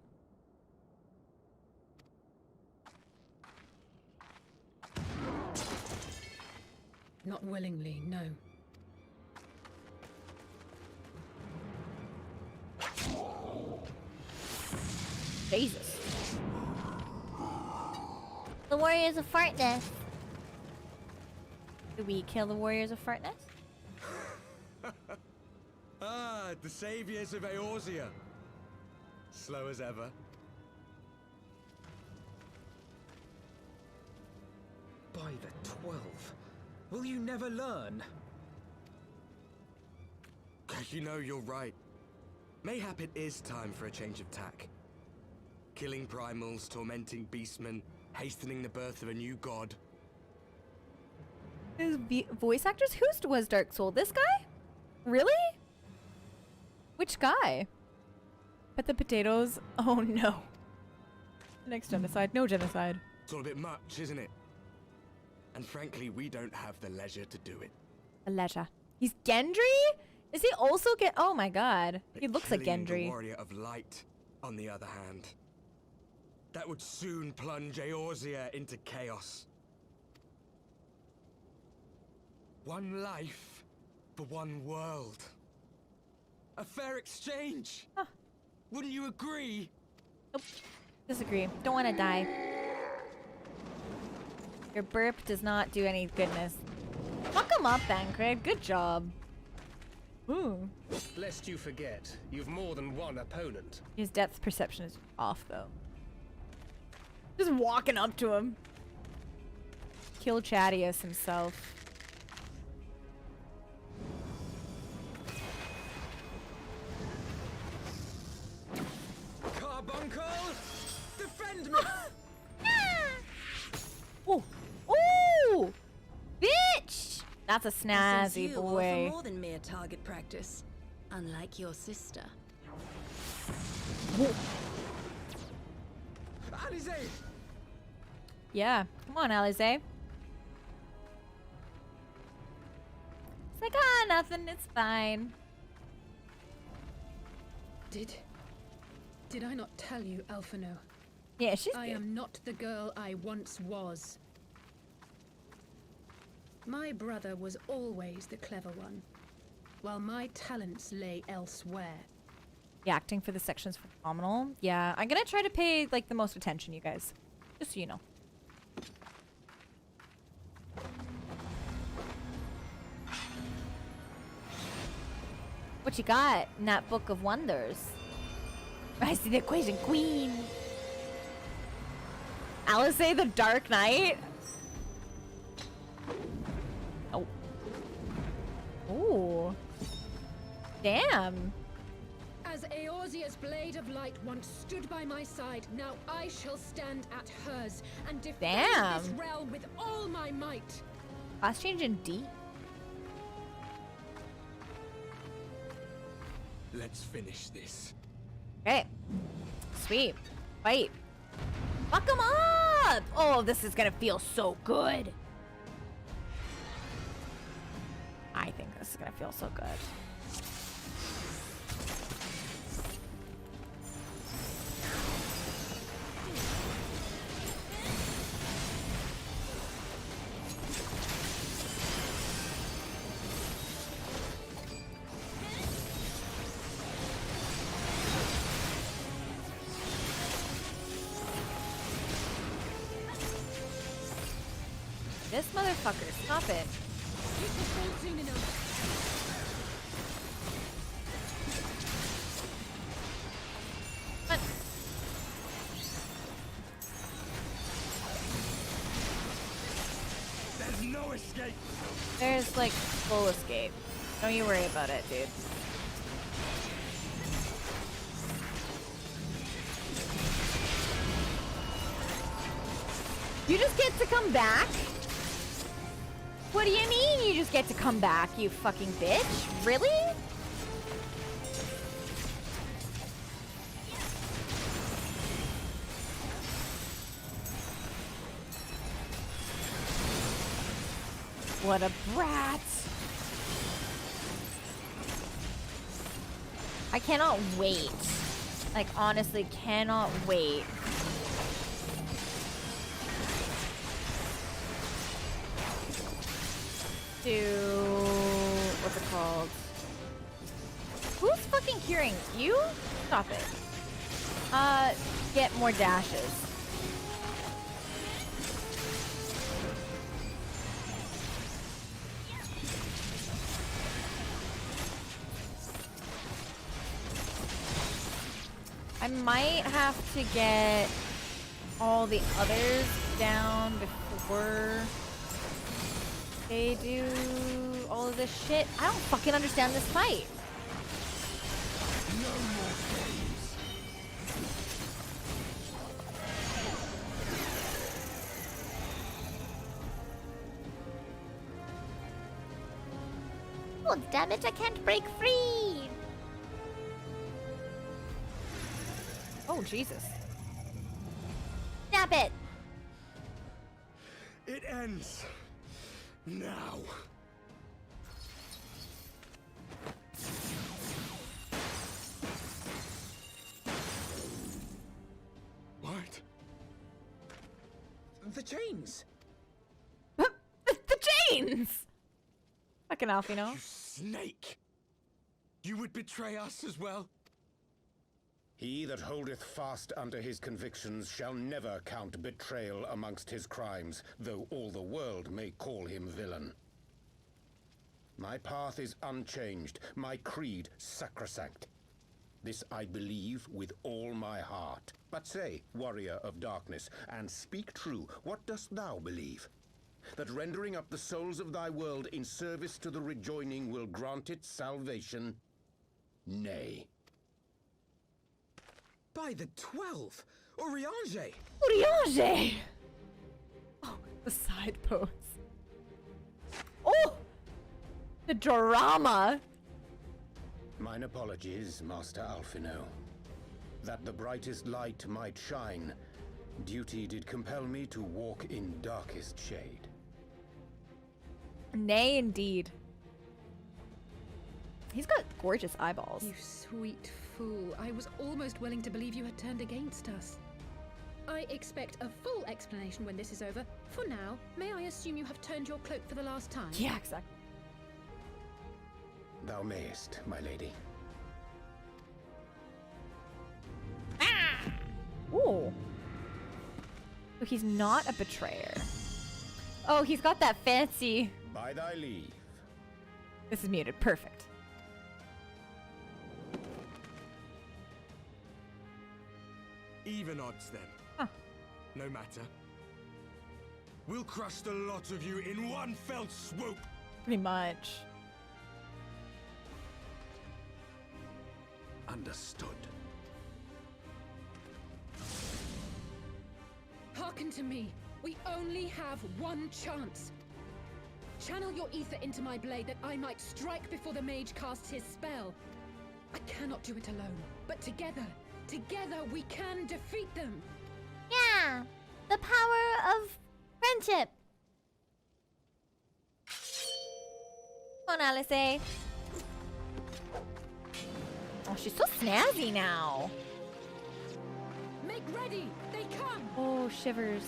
Not willingly, no. Jesus. The warriors of Fartness. Do we kill the warriors of Fartness? Ah, the saviors of Eorzea. Slow as ever. By the 12. Will you never learn? You know, you're right. Mayhap it is time for a change of tack. Killing primals, tormenting beastmen, hastening the birth of a new god. His voice actors? Who was Dark Soul? This guy? Really? Which guy? Pet the potatoes? Oh no. Next genocide. No genocide. It's all a bit much, isn't it? And frankly, we don't have the leisure to do it. A leisure. He's Gendry? Is he also get? Oh my god. He looks like Killing the Gendry. warrior of light, on the other hand. That would soon plunge Eorzea into chaos. One life for one world. A fair exchange. Huh. Wouldn't you agree? Nope. Disagree. Don't want to die. Your burp does not do any goodness. Fuck him up then, Craig. Good job. Ooh. Lest you forget, you've more than one opponent. His depth perception is off, though. Just walking up to him. Kill Chadius himself. Carbuncle! Defend me! Ooh! Ooh! Bitch! That's a Since snazzy you boy. offer more than mere target practice, unlike your sister. Alize! Yeah. Come on, Alize. It's like, ah, nothing. It's fine. Did Did I not tell you, Alphino? Yeah, she's I good. am not the girl I once was. My brother was always the clever one, while my talents lay elsewhere. The acting for this section's phenomenal. Yeah, I'm gonna try to pay like the most attention, you guys. Just so you know. What you got in that book of wonders? I see the equation queen. Alice say the Dark Knight. Oh. Ooh. Damn. As Eorzea's blade of light once stood by my side, now I shall stand at hers and defend this Damn. realm with all my might. Class change in D. Let's finish this. Okay. Sweet. Fight. Fuck him up! Oh, this is gonna feel so good. I think this is gonna feel so good. This motherfucker, stop it. It will fall soon enough. What? There's no escape. There's like full escape. Don't you worry about it, dude. You just get to come back? What do you mean you just get to come back, you fucking bitch? Really? What a brat. I cannot wait. Like, honestly, cannot wait. To what's it called? Who's fucking curing you? Stop it. Get more dashes. I might have to get all the others down before they do all of this shit. I don't fucking understand this fight. No more games. Oh, damn it, I can't break free! Oh, Jesus. Stop it! It ends now. What? The chains! The chains! Fucking Alphino. You snake! You would betray us as well? He that holdeth fast unto his convictions shall never count betrayal amongst his crimes, though all the world may call him villain. My path is unchanged, my creed sacrosanct. This I believe with all my heart. But say, warrior of darkness, and speak true, what dost thou believe? That rendering up the souls of thy world in service to the rejoining will grant it salvation? Nay. By the 12! Urianger! Urianger! Oh, the side pose. Oh! The drama! Mine apologies, Master Alphino. That the brightest light might shine, duty did compel me to walk in darkest shade. Nay, indeed. He's got gorgeous eyeballs. You sweet fool. I was almost willing to believe you had turned against us. I expect a full explanation when this is over. For now, may I assume you have turned your cloak for the last time? Yeah, exactly. Thou mayest, my lady. Ooh. So he's not a betrayer. Oh, he's got that fancy... By thy leave. This is muted. Perfect. Even odds then. Huh. No matter. We'll crush the lot of you in one fell swoop. Pretty much. Understood. Hearken to me. We only have one chance. Channel your ether into my blade that I might strike before the mage casts his spell. I cannot do it alone, but together we can defeat them. Yeah, the power of friendship. Come on, Alice. Oh, she's so snazzy now. Make ready. They come. Oh, shivers.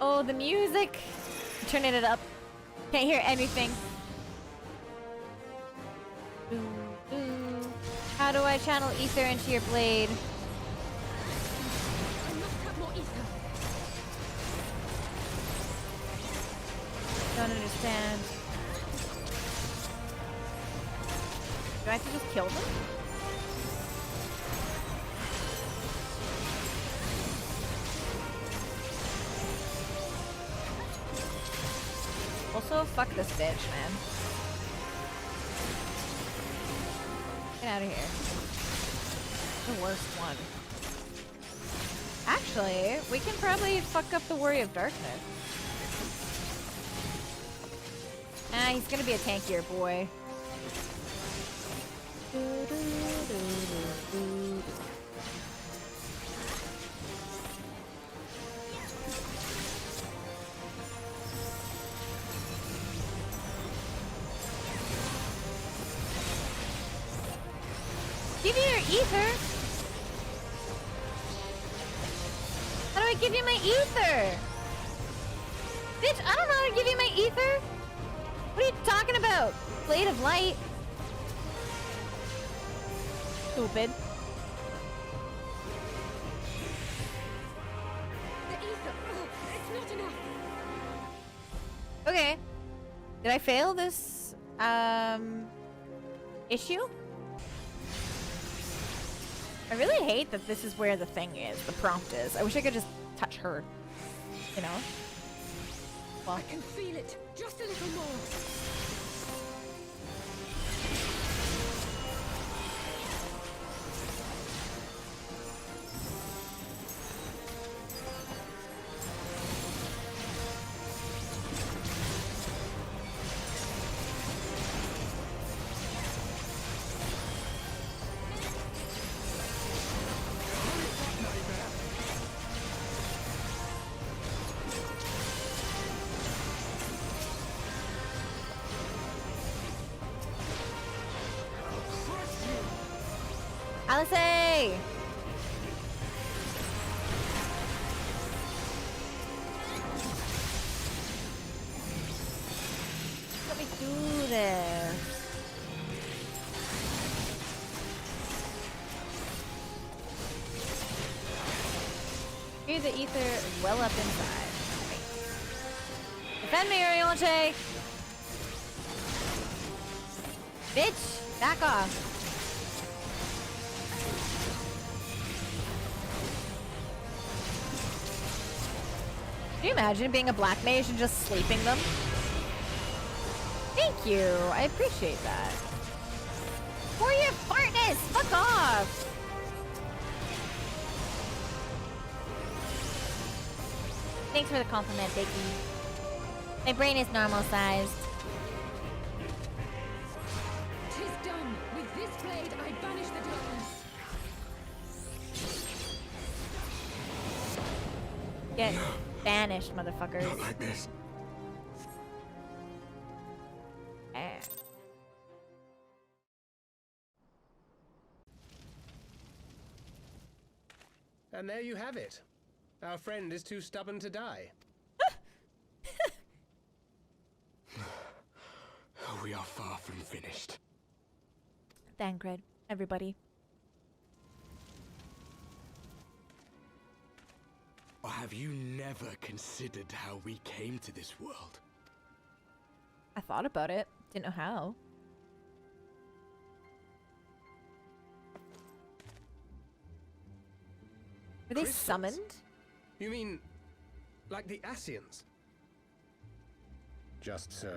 Oh, the music. I'm turning it up. Can't hear anything. Ooh, ooh. How do I channel ether into your blade? I must have more ether. Don't understand. Do I have to just kill them? Also, fuck this bitch, man. Get out of here. The worst one. Actually, we can probably fuck up the Warrior of Darkness. Ah, he's gonna be a tankier boy. Give me your ether. How do I give you my ether? Bitch, I don't know how to give you my ether. What are you talking about? Blade of light. Stupid. The ether. Oh, it's not enough. Okay. Did I fail this issue? I really hate that this is where the thing is, the prompt is. I wish I could just touch her. You know? Well. I can feel it. Just a little more. Alice! Let me do this. Hear the ether well up inside. Defend me, Orionte! Bitch! Back off. Can you imagine being a black mage and just sleeping them? Thank you. I appreciate that. For your fartness! Fuck off! Thanks for the compliment, Biggie. My brain is normal sized. Tis done. With this blade, I banish the darkness. Get banished, motherfuckers. Not like this. And there you have it. Our friend is too stubborn to die. We are far from finished. Thancred, everybody. Or have you never considered how we came to this world? I thought about it. Didn't know how. Were they Crystals? summoned? You mean, like the Ascians? Just so.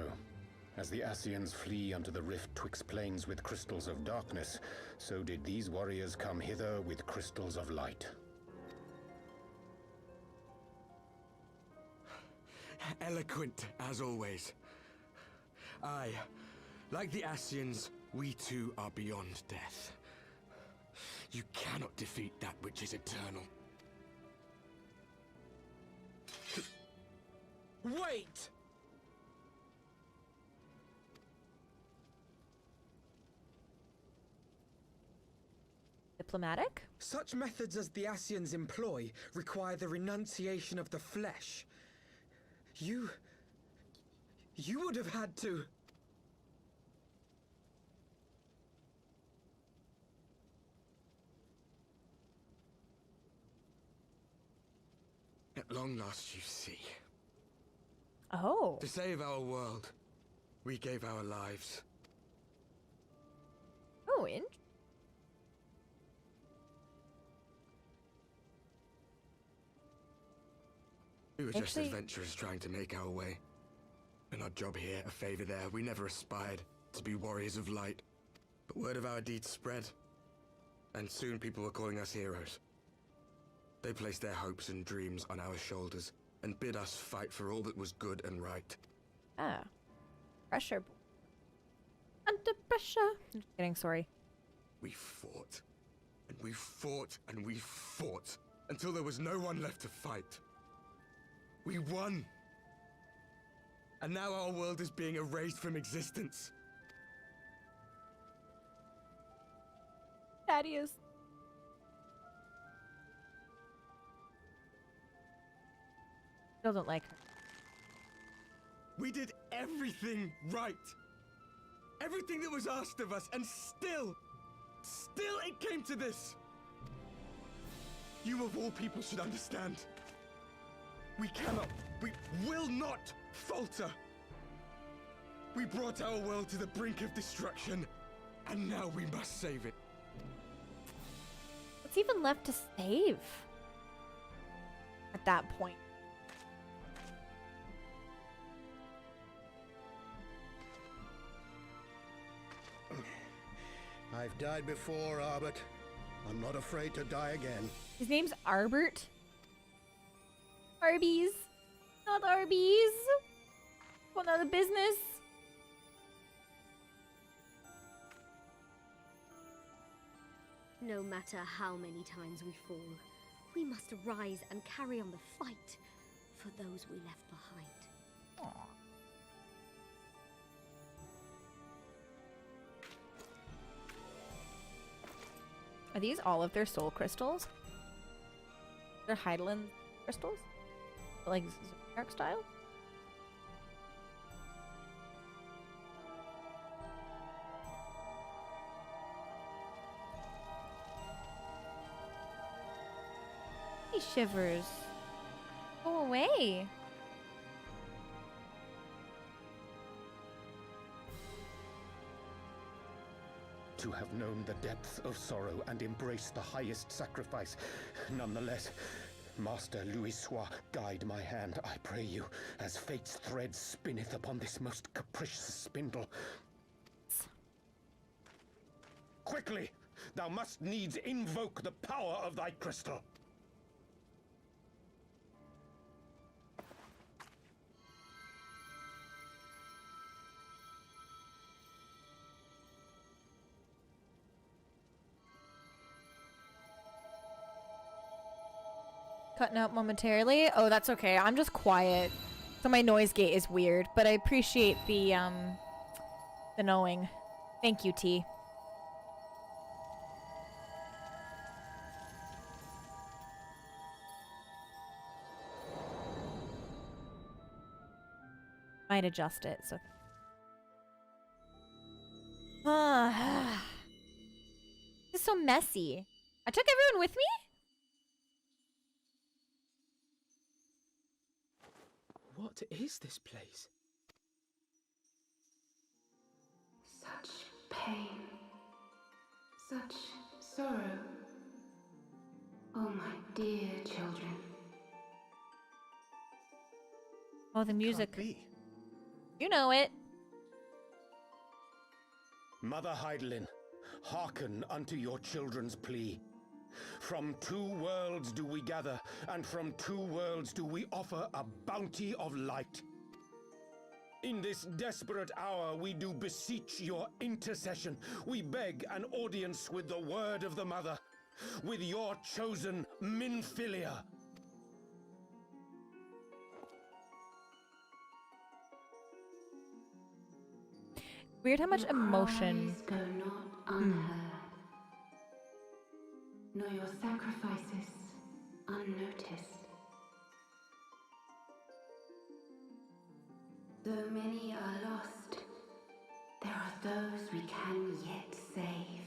As the Ascians flee unto the rift twixt planes with crystals of darkness, so did these warriors come hither with crystals of light. Eloquent, as always. Aye, like the Ascians, we too are beyond death. You cannot defeat that which is eternal. Wait! Diplomatic? Such methods as the Ascians employ require the renunciation of the flesh. You would have had to... At long last, you see. Oh. To save our world, we gave our lives. Oh, We were just Actually- adventurers trying to make our way. An odd job here, a favor there. We never aspired to be warriors of light. But word of our deeds spread. And soon people were calling us heroes. They placed their hopes and dreams on our shoulders and bid us fight for all that was good and right. Ah. Pressure. Under pressure. Just kidding, sorry. We fought. And we fought and we fought until there was no one left to fight. We won. And now our world is being erased from existence. Thaddeus. Still don't like her. We did everything right. Everything that was asked of us, and still it came to this. You of all people should understand. We will not falter. We brought our world to the brink of destruction, and now we must save it. What's even left to save? At that point. I've died before, Arbert. I'm not afraid to die again. His name's Arbert. Arby's. Not Arby's. Going out of business. No matter how many times we fall, we must arise and carry on the fight for those we left behind. Aww. Are these all of their soul crystals? They're Heidelin crystals? Like Zodiac style? He shivers. Go away. To have known the depth of sorrow and embraced the highest sacrifice. Nonetheless, Master Louis-Sois, guide my hand, I pray you, as fate's thread spinneth upon this most capricious spindle. Quickly! Thou must needs invoke the power of thy crystal. Cutting out momentarily. Oh, that's okay. I'm just quiet. So my noise gate is weird, but I appreciate the knowing. Thank you, T. Might adjust it, so... This is so messy. I took everyone with me? What is this place? Such pain. Such sorrow. Oh, my dear children. Oh, the music. Can't be. You know it. Mother Heidelin, hearken unto your children's plea. From 2 worlds do we gather, and from 2 worlds do we offer a bounty of light. In this desperate hour we do beseech your intercession. We beg an audience with the word of the Mother, with your chosen Minfilia. Weird how much emotion. Cries go not unheard, nor your sacrifices unnoticed. Though many are lost, there are those we can yet save,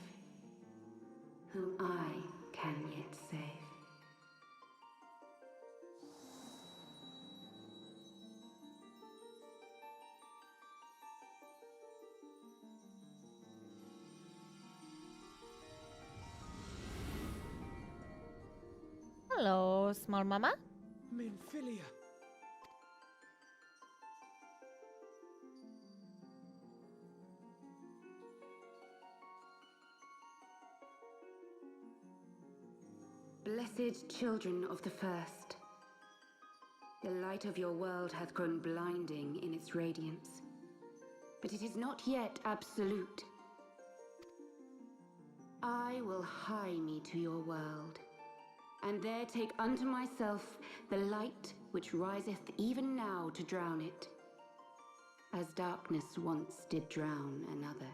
whom I can yet save. Hello, small mama. Minfilia. Blessed children of the first, the light of your world hath grown blinding in its radiance, but it is not yet absolute. I will hie me to your world, and there take unto myself the light which riseth even now to drown it, as darkness once did drown another.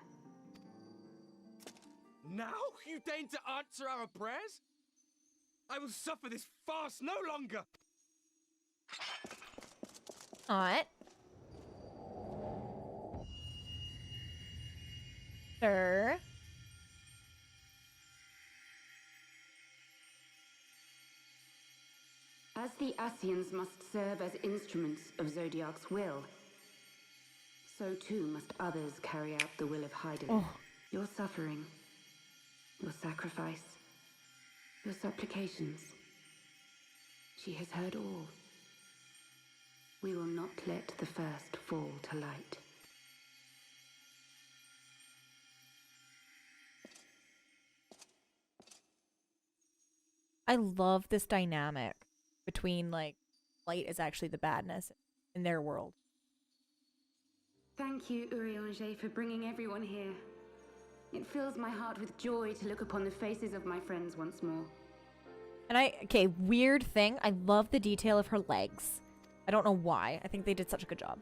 Now you deign to answer our prayers? I will suffer this farce no longer! Alright. Sir. As the Ascians must serve as instruments of Zodiac's will, so too must others carry out the will of Hydaelyn. Oh. Your suffering, your sacrifice, your supplications. She has heard all. We will not let the first fall to light. I love this dynamic between, like, light is actually the badness in their world. Thank you, Urianger, for bringing everyone here. It fills my heart with joy to look upon the faces of my friends once more. And okay, weird thing. I love the detail of her legs. I don't know why. I think they did such a good job.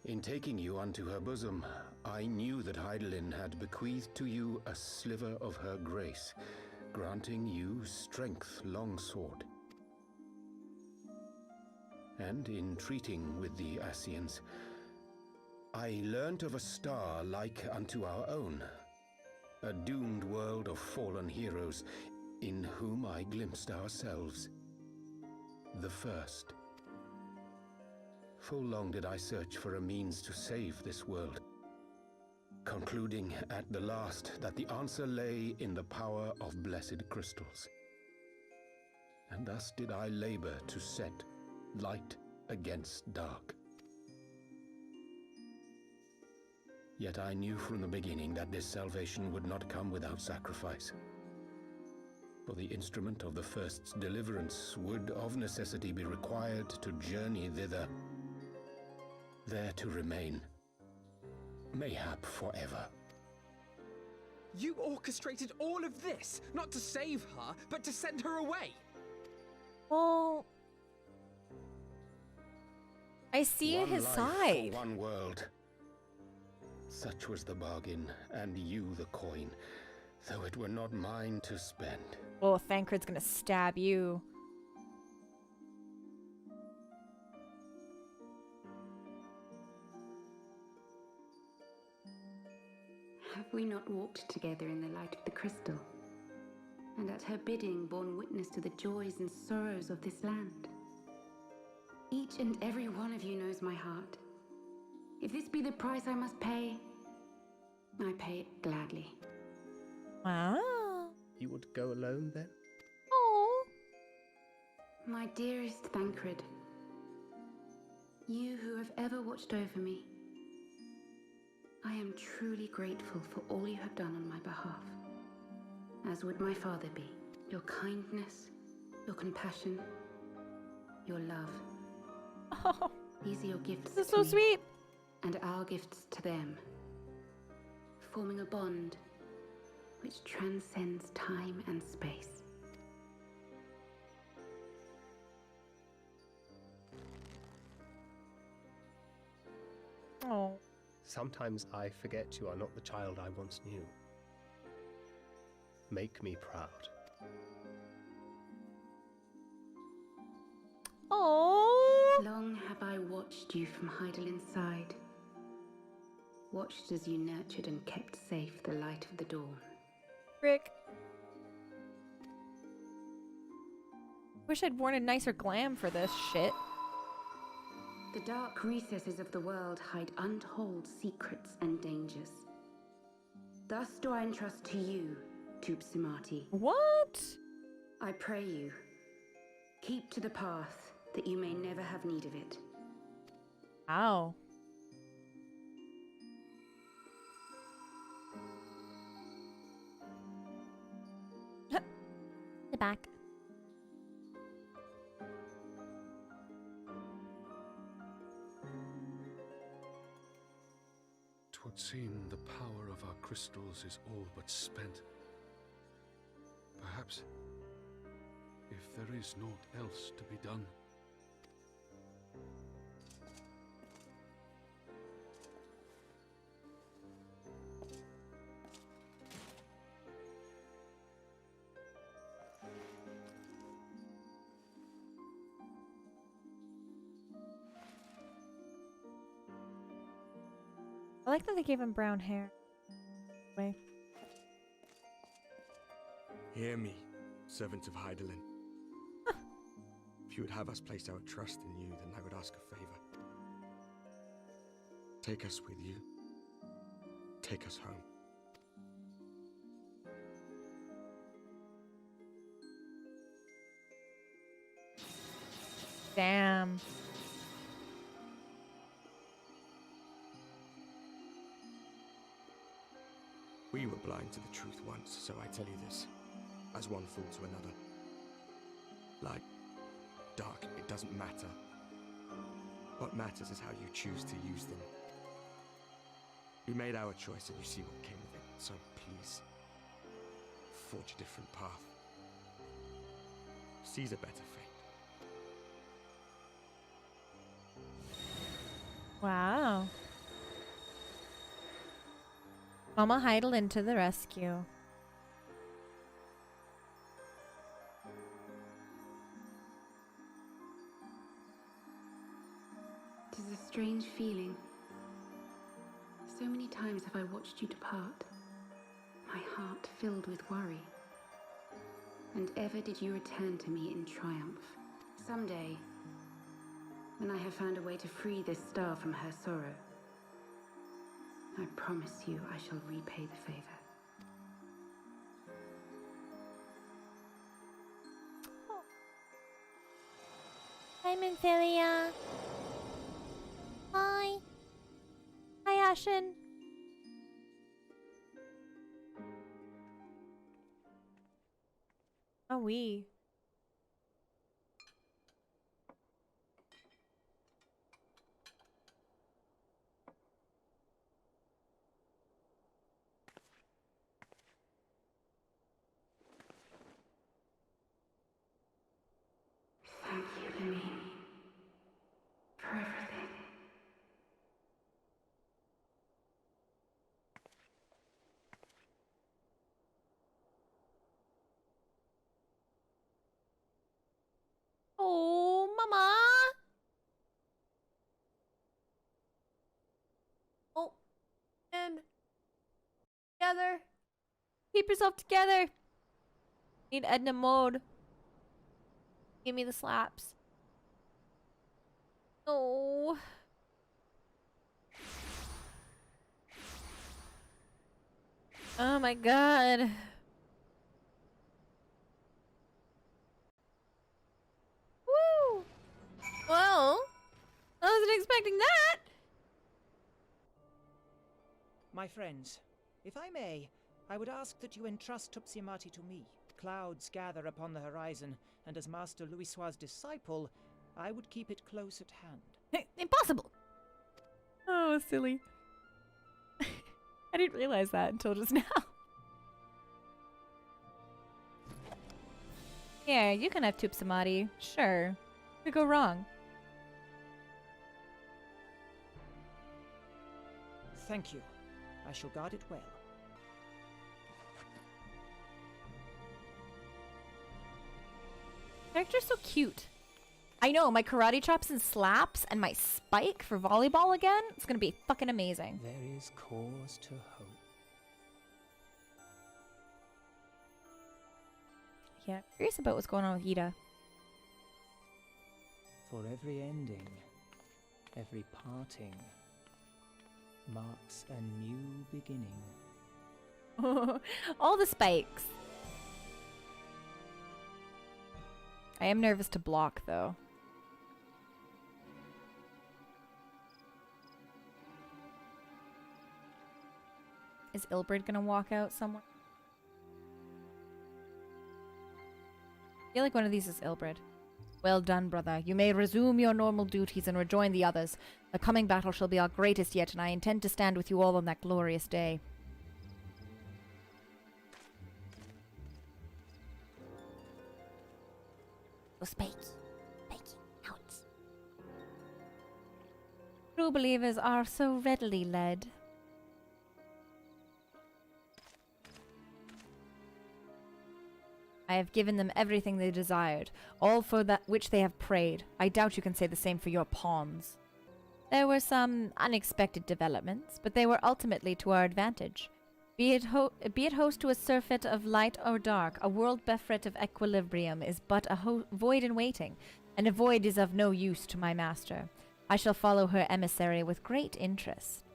In taking you unto her bosom, I knew that Hydaelyn had bequeathed to you a sliver of her grace, granting you strength longsword. And in treating with the Ascians, I learnt of a star like unto our own, a doomed world of fallen heroes, in whom I glimpsed ourselves, the first. Full long did I search for a means to save this world, concluding at the last that the answer lay in the power of blessed crystals. And thus did I labor to set light against dark. Yet I knew from the beginning that this salvation would not come without sacrifice. For the instrument of the first's deliverance would of necessity be required to journey thither, there to remain, mayhap forever. You orchestrated all of this, not to save her, but to send her away. Well, I see one his life side. For one world. Such was the bargain, and you the coin, though it were not mine to spend. Oh, Thancred's gonna stab you. we not walked together in the light of the crystal, and at her bidding borne witness to the joys and sorrows of this land? Each and every one of you knows my heart. If this be the price I must pay, I pay it gladly. Wow. You would go alone then? Oh. My dearest Thancred, you who have ever watched over me, I am truly grateful for all you have done on my behalf, as would my father be. Your kindness, your compassion, your love. Oh. These are your gifts This is to so me, sweet. and our gifts to them, forming a bond which transcends time and space. Oh. Sometimes I forget you are not the child I once knew. Make me proud. Oh. Long have I watched you from Heidelin's side, watched as you nurtured and kept safe the light of the dawn. Rick. Wish I'd worn a nicer glam for this shit. The dark recesses of the world hide untold secrets and dangers. Thus do I entrust to you, Tupsimati. What? I pray you, keep to the path that you may never have need of it. Ow. The back. 'Twould seem the power of our crystals is all but spent. Perhaps, if there is naught else to be done. I like that they gave him brown hair. Wait. Hear me, servant of Heidelin. If you would have us place our trust in you, then I would ask a favor. Take us with you. Take us home. Damn. We were blind to the truth once, so I tell you this, as one fool to another. Light, dark, it doesn't matter. What matters is how you choose to use them. We made our choice and you see what came of it, so please, forge a different path. Seize a better fate. Wow. Mama Heidelin to the rescue. It is a strange feeling. So many times have I watched you depart, my heart filled with worry. And ever did you return to me in triumph. Someday, when I have found a way to free this star from her sorrow, I promise you I shall repay the favor. Hi, Minfilia. Hi. Hi, Ashen. Oh, we. Thank you, Lemmy, for everything. together. Keep yourself together. Need Edna mode. Give me the slaps. Oh. Oh my god. Woo! Well, I wasn't expecting that. My friends, if I may, I would ask that you entrust Tupsimati to me. Clouds gather upon the horizon, and as Master Louisoir's disciple, I would keep it close at hand. Impossible! Oh, silly. I didn't realize that until just now. Yeah, you can have Tupsimati. Sure. Could go wrong. Thank you. I shall guard it well. Character's so cute. I know, my karate chops and slaps and my spike for volleyball again. It's gonna be fucking amazing. There is cause to hope. Yeah, curious about what's going on with Ida. For every ending, every parting, marks a new beginning. All the spikes. I am nervous to block, though. Is Ilbrid gonna walk out somewhere? I feel like one of these is Ilbrid. Well done, brother. You may resume your normal duties and rejoin the others. The coming battle shall be our greatest yet, and I intend to stand with you all on that glorious day. Oh, Spike. Out. True believers are so readily led. I have given them everything they desired, all for that which they have prayed. I doubt you can say the same for your pawns. There were some unexpected developments, but they were ultimately to our advantage. Be it host to a surfeit of light or dark, a world bereft of equilibrium is but a void in waiting, and a void is of no use to my master. I shall follow her emissary with great interest.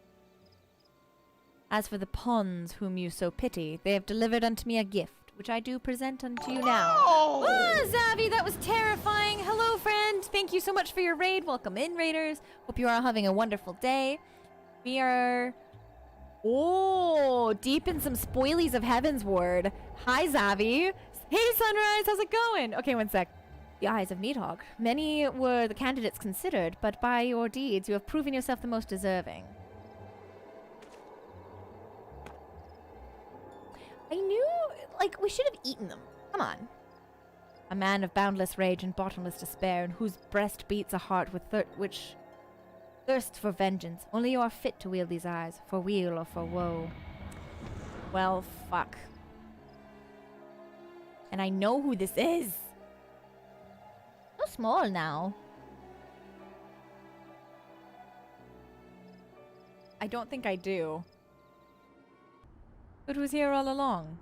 As for the pawns whom you so pity, they have delivered unto me a gift, which I do present unto you now. Oh, Zavi, that was terrifying. Hello, friend. Thank you so much for your raid. Welcome in, raiders. Hope you are all having a wonderful day. We are... Oh, deep in some spoilies of Heavensward. Hi, Zavi. Hey, Sunrise. How's it going? Okay, one sec. The eyes of Needhog. Many were the candidates considered, but by your deeds, you have proven yourself the most deserving. I knew, like, we should have eaten them. Come on. A man of boundless rage and bottomless despair, in whose breast beats a heart with which thirsts for vengeance. Only you are fit to wield these eyes, for weal or for woe. Well, fuck. And I know who this is. So small now. I don't think I do. But was here all along.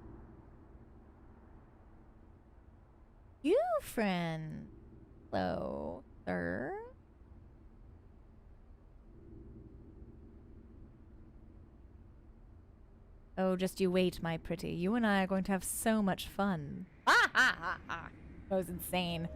You, friend. Hello, sir. Oh, just you wait, my pretty. You and I are going to have so much fun. Ah, ha, ha, ha. That was insane.